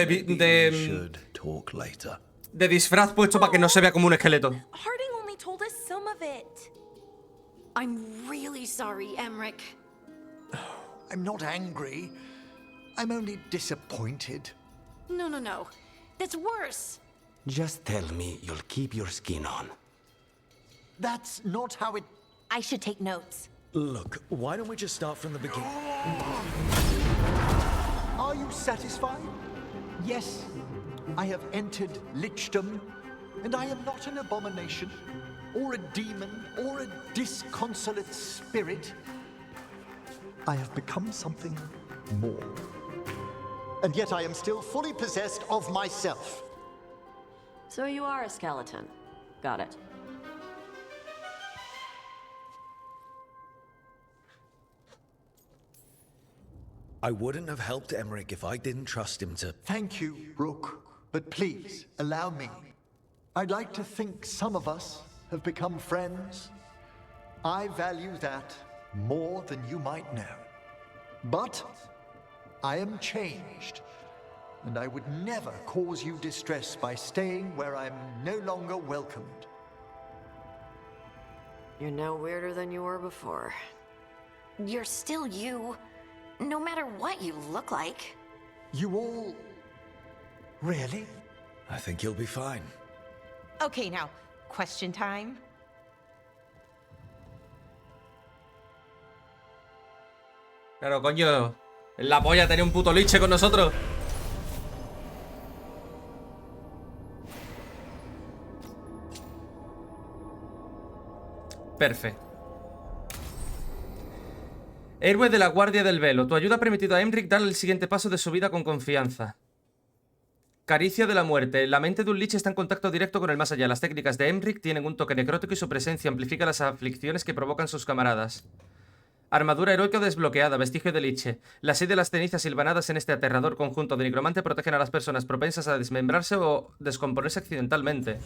Talk later. de disfraz puesto para que no se vea como un esqueleto. Harding only told us some of it. I'm really sorry, Emmerich. I'm not angry. I'm only disappointed. No. That's worse. Just tell me you'll keep your skin on. That's not how it... I should take notes. Look, why don't we just start from the beginning? Are you satisfied? Yes, I have entered lichdom, and I am not an abomination, or a demon, or a disconsolate spirit. I have become something more. And yet I am still fully possessed of myself. So you are a skeleton. Got it. I wouldn't have helped Emmerich if I didn't trust him to... Thank you, Rook. But please, allow me. I'd like to think some of us have become friends. I value that more than you might know. But I am changed, and I would never cause you distress by staying where I'm no longer welcomed. You're no weirder than you were before. You're still you, no matter what you look like. You all... Really? I think you'll be fine. Okay, now, question time. Claro, coño. La polla tenía un puto liche con nosotros. Perfecto. Héroe de la Guardia del Velo. Tu ayuda ha permitido a Emmerich dar el siguiente paso de su vida con confianza. Caricia de la muerte. La mente de un lich está en contacto directo con el más allá. Las técnicas de Emmerich tienen un toque necrótico y su presencia amplifica las aflicciones que provocan sus camaradas. Armadura heroica desbloqueada, vestigio de liche. Las 6 de las cenizas silvanadas en este aterrador conjunto de nigromante protegen a las personas propensas a desmembrarse o descomponerse accidentalmente.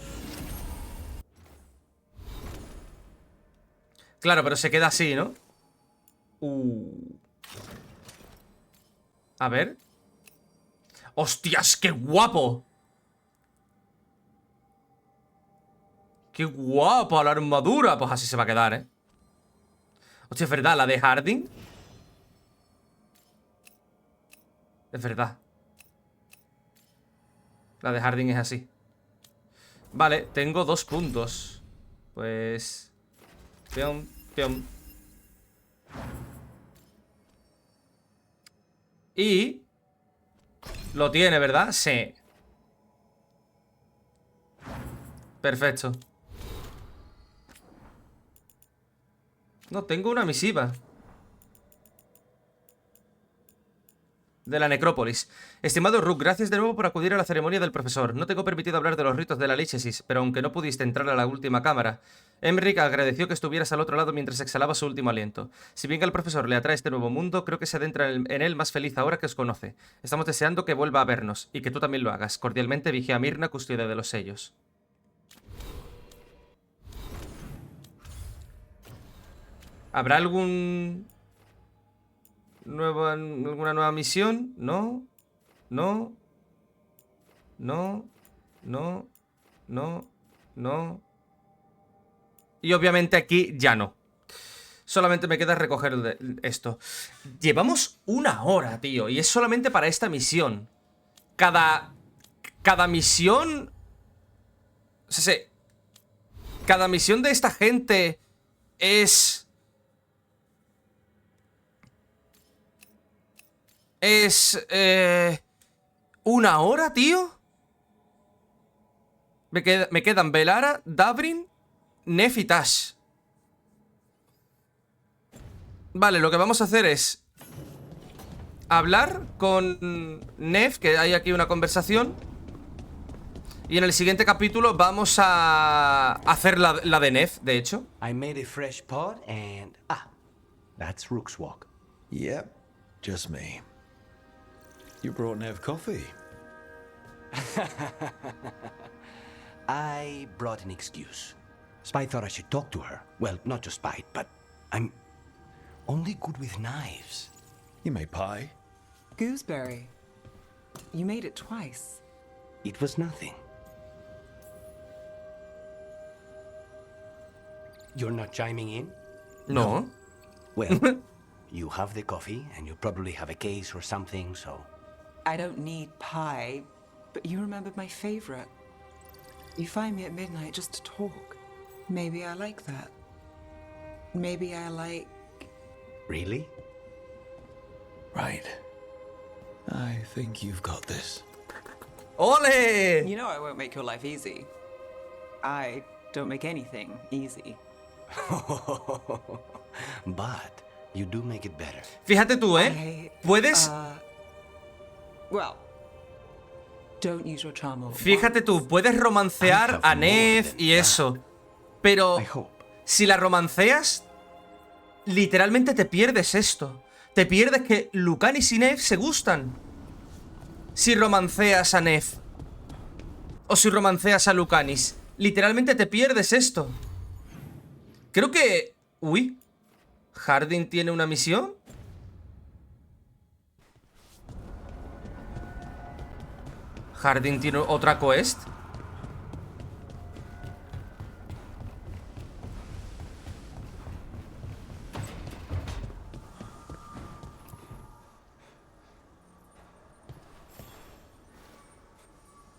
Claro, pero se queda así, ¿no? A ver. ¡Hostias, qué guapo! ¡Qué guapa la armadura! Pues así se va a quedar, ¿eh? Hostia, es verdad, la de Harding. Es verdad. La de Harding es así. Vale, tengo 2 puntos. Pues... Pion, pion. Y... Lo tiene, ¿verdad? Sí. Perfecto. No, tengo una misiva. De la necrópolis. Estimado Rook, gracias de nuevo por acudir a la ceremonia del profesor. No tengo permitido hablar de los ritos de la lichesis, pero aunque no pudiste entrar a la última cámara, Emmerich agradeció que estuvieras al otro lado mientras exhalaba su último aliento. Si bien al profesor le atrae este nuevo mundo, creo que se adentra en él más feliz ahora que os conoce. Estamos deseando que vuelva a vernos, y que tú también lo hagas. Cordialmente, Vigia Mirna, custodia de los sellos. ¿Habrá alguna nueva misión? No. No. No. No. No. No. Y obviamente aquí ya no. Solamente me queda recoger esto. Llevamos 1 hora, tío. Y es solamente para esta misión. Cada misión... O sea, cada misión de esta gente es... 1 hora, tío. Me quedan Velara, Dabrin, Nef y Tash. Vale, lo que vamos a hacer es hablar con Nef, que hay aquí una conversación. Y en el siguiente capítulo vamos a hacer la de Nef, de hecho. I made a fresh pot and... that's Rook's walk. Yep, just me. You brought Nev coffee. I brought an excuse. Spite thought I should talk to her. Well, not just Spite, but I'm only good with knives. You made pie? Gooseberry. You made it twice. It was nothing. You're not chiming in? No. Well, you have the coffee, and you probably have a case or something, so... I don't need pie, but you remembered my favorite. You find me at midnight just to talk. Maybe I like that. Maybe I like... Really? Right. I think you've got this. ¡Ole! You know I won't make your life easy. I don't make anything easy. But you do make it better. Fíjate tú, ¿eh? Puedes... Well, don't use your charm over. Fíjate tú, puedes romancear a Nef y eso. Pero si la romanceas, literalmente te pierdes esto. Te pierdes que Lucanis y Nef se gustan. Si romanceas a Nef o si romanceas a Lucanis, literalmente te pierdes esto. Creo que... Uy, ¿Harding tiene una misión? ¿Harding tiene otra quest?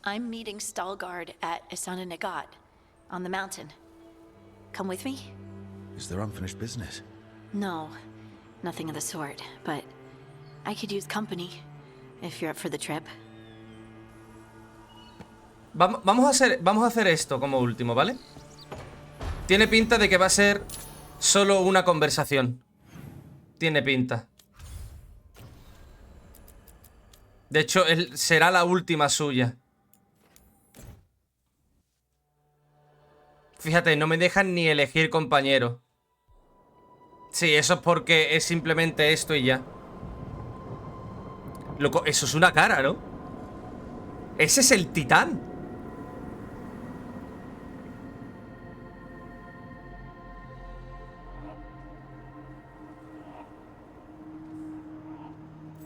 I'm meeting Stalgard at Isana Nagat on the mountain. Come with me? Is there unfinished business? No, nothing of the sort, but I could use company if you're up for the trip. Vamos a hacer esto como último, ¿vale? Tiene pinta de que va a ser solo una conversación. Tiene pinta. De hecho, será la última suya. Fíjate, no me dejan ni elegir compañero. Sí, eso es porque es simplemente esto y ya. Loco, eso es una cara, ¿no? Ese es el titán.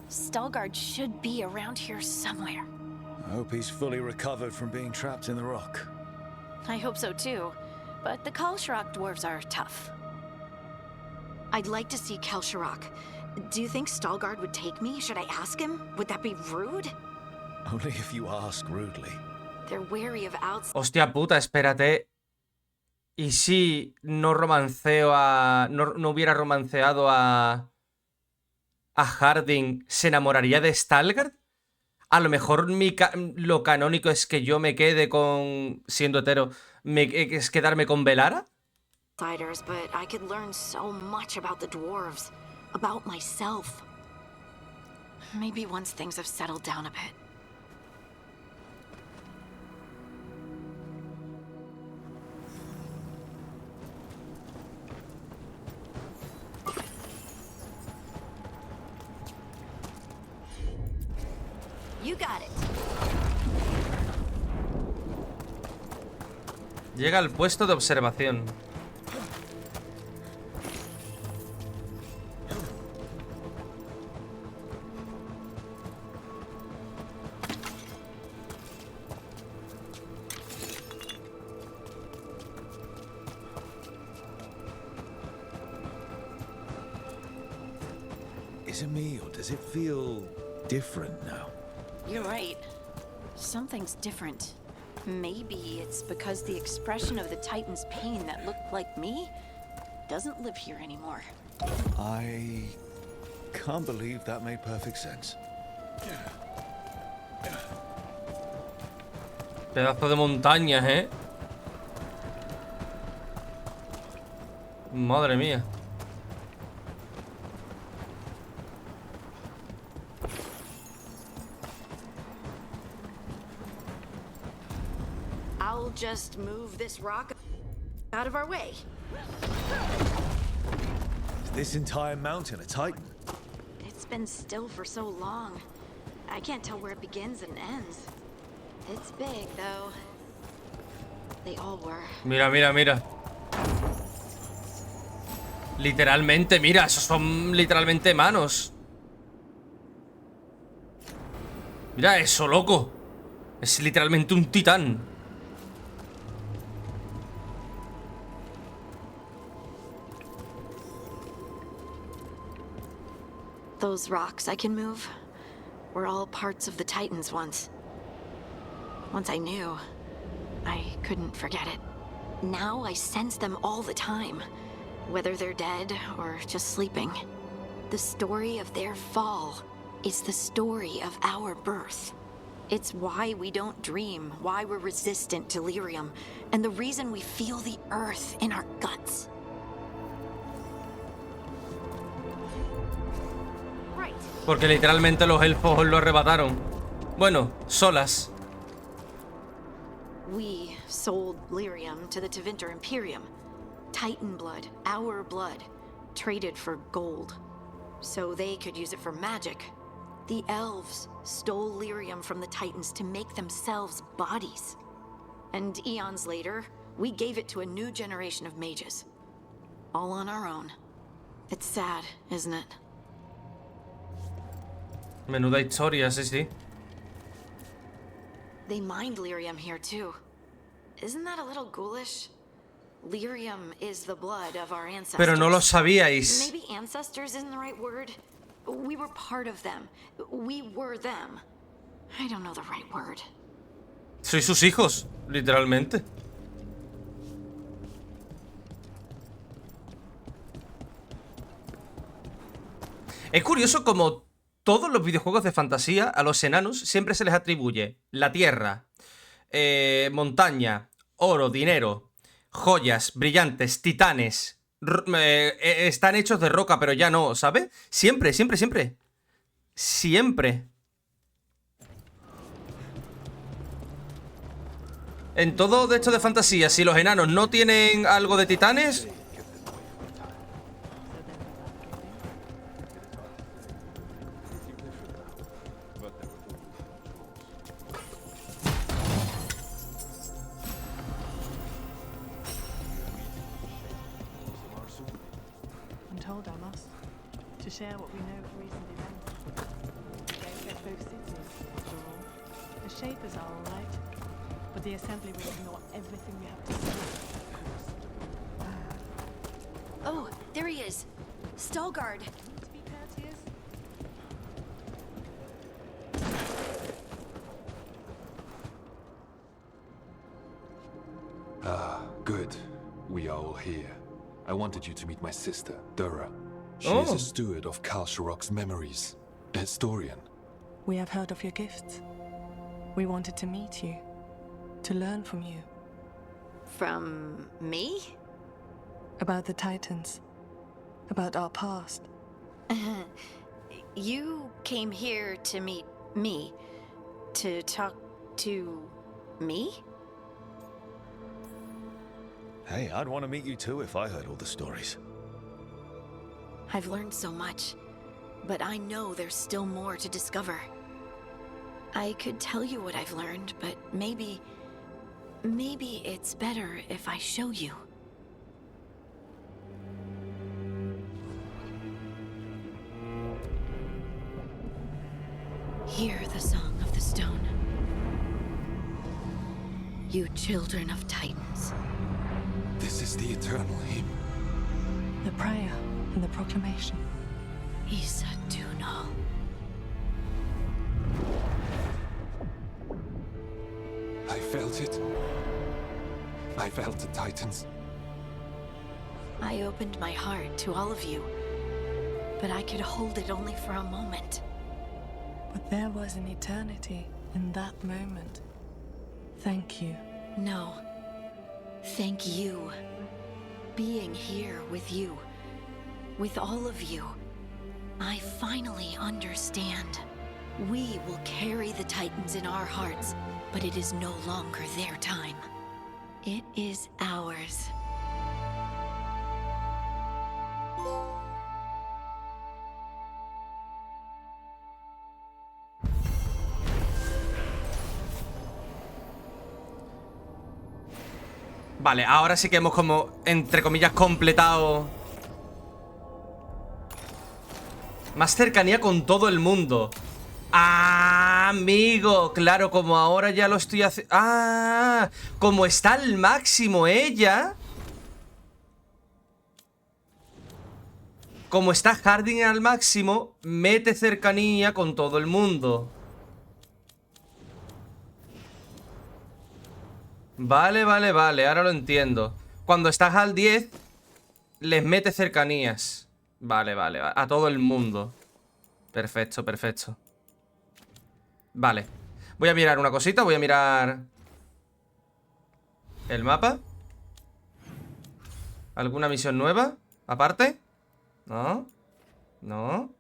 Stalgard should be around here somewhere. I hope he's fully recovered from being trapped in the rock. I hope so too, but the Kalsharak dwarves are tough. I'd like to see Kalsharak. Do you think Stalgard would take me? Should I ask him? Would that be rude? Only if you ask rudely. They're wary of outside. Hostia puta, espérate. ¿Y si no romanceo a... no hubiera romanceado a Harding, se enamoraría de Stalgard? A lo mejor lo canónico es que yo me quede con... Siendo hetero, es quedarme con Velara. But I could learn so much about the dwarves, about myself. Maybe once things have settled down a bit. You got it. Llega al puesto de observación. Is it me, or does it feel different now? You're right. Something's different. Maybe it's because the expression of the Titan's pain that looked like me doesn't live here anymore. I can't believe that made perfect sense. Pedazo de montañas, ¿eh? Madre mía. just move this rock out of our way. Is this entire mountain a Titan? It's been still for so long. I can't tell where it begins and ends. It's big, though. They all were. Mira, mira, mira. Literalmente, mira, esos son literalmente manos. Mira eso, loco. Es literalmente un titán. Those rocks I can move were all parts of the Titans once. Once I knew, I couldn't forget it. Now I sense them all the time, whether they're dead or just sleeping. The story of their fall is the story of our birth. It's why we don't dream, why we're resistant to lyrium, and the reason we feel the earth in our guts. Porque literalmente los elfos lo arrebataron. Bueno, solas. We sold lyrium to the Tevinter Imperium. Titan blood, our blood, traded for gold. So they could use it for magic. The elves stole lyrium from the Titans to make themselves bodies. And eons later, we gave it to a new generation of mages. All on our own. It's sad, isn't it? Menuda historia, sí, sí. They mined lyrium here too. Isn't that a little ghoulish? Lyrium is the blood of our ancestors. Pero no lo sabíais. Maybe ancestors isn't the right word. We were part of them. We were them. I don't know the right word. Sois sus hijos, literalmente. Es curioso como todos los videojuegos de fantasía a los enanos siempre se les atribuye la tierra, montaña, oro, dinero, joyas, brillantes, titanes. Están hechos de roca, pero ya no, ¿sabes? Siempre, siempre, siempre. Siempre. En todo de esto de fantasía, si los enanos no tienen algo de titanes... Share what we know of recent events. They affect both cities, after all. The Shapers are all right, but the Assembly will ignore everything we have to say. Oh, there he is. Stalgard. Ah, good. We are all here. I wanted you to meet my sister, Dura. She is a steward of Kalsharok's memories, a historian. We have heard of your gifts. We wanted to meet you, to learn from you. From me? About the Titans, about our past. You came here to meet me, to talk to me? Hey, I'd want to meet you too if I heard all the stories. I've learned so much, but I know there's still more to discover. I could tell you what I've learned, but maybe it's better if I show you. Hear the song of the stone. You children of Titans. This is the eternal hymn. The prayer and the proclamation. Isa Dunal. I felt it. I felt the Titans. I opened my heart to all of you, but I could hold it only for a moment. But there was an eternity in that moment. Thank you. No. Thank you. Being here with you. With all of you. I finally understand. We will carry the Titans in our hearts, but it is no longer their time. It is ours. Vale, ahora sí que hemos como, entre comillas, completado. Más cercanía con todo el mundo. ¡Ah, amigo! Claro, como ahora ya lo estoy haciendo... ¡Ah! Como está al máximo ella. Como está Harding al máximo, mete cercanía con todo el mundo. Vale, ahora lo entiendo. Cuando estás al 10, les mete cercanías. Vale, a todo el mundo. Perfecto. Vale, voy a mirar una cosita, voy a mirar el mapa. ¿Alguna misión nueva? ¿Aparte? No. No.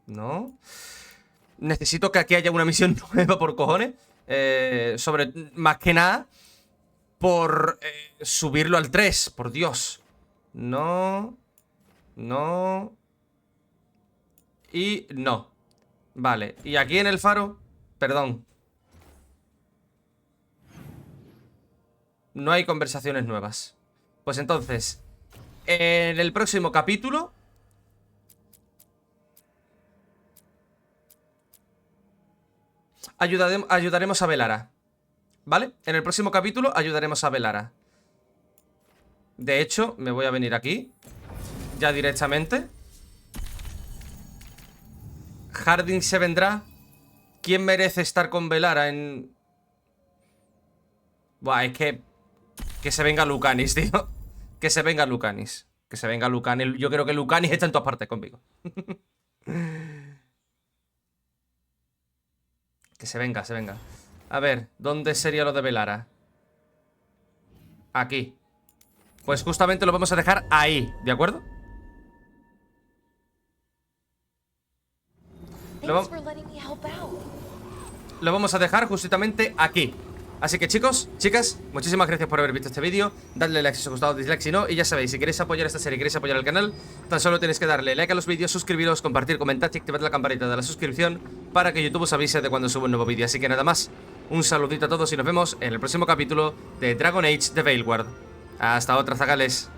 No. Necesito que aquí haya una misión nueva por cojones. Más que nada por subirlo al 3, por Dios. No. No. Y no. Vale, y aquí en el faro, perdón, no hay conversaciones nuevas. Pues entonces, en el próximo capítulo ayudaremos a Velara, ¿vale? En el próximo capítulo ayudaremos a Velara. De hecho, me voy a venir aquí ya directamente. Harding se vendrá. ¿Quién merece estar con Velara en...? Buah, es que se venga Lucanis, tío. Que se venga Lucanis. Que se venga Lucanis. Yo creo que Lucanis está en todas partes conmigo. Que se venga. A ver, ¿dónde sería lo de Velara? Aquí. Pues justamente lo vamos a dejar ahí, ¿de acuerdo? Lo vamos a dejar justamente aquí. Así que chicos, chicas, muchísimas gracias por haber visto este vídeo. Dadle like si os ha gustado, dislike si no. Y ya sabéis, si queréis apoyar esta serie, queréis apoyar el canal, tan solo tenéis que darle like a los vídeos, suscribiros, compartir, comentar y activar la campanita de la suscripción para que YouTube os avise de cuando subo un nuevo vídeo. Así que nada más, un saludito a todos y nos vemos en el próximo capítulo de Dragon Age The Veilguard. Hasta otra, zagales.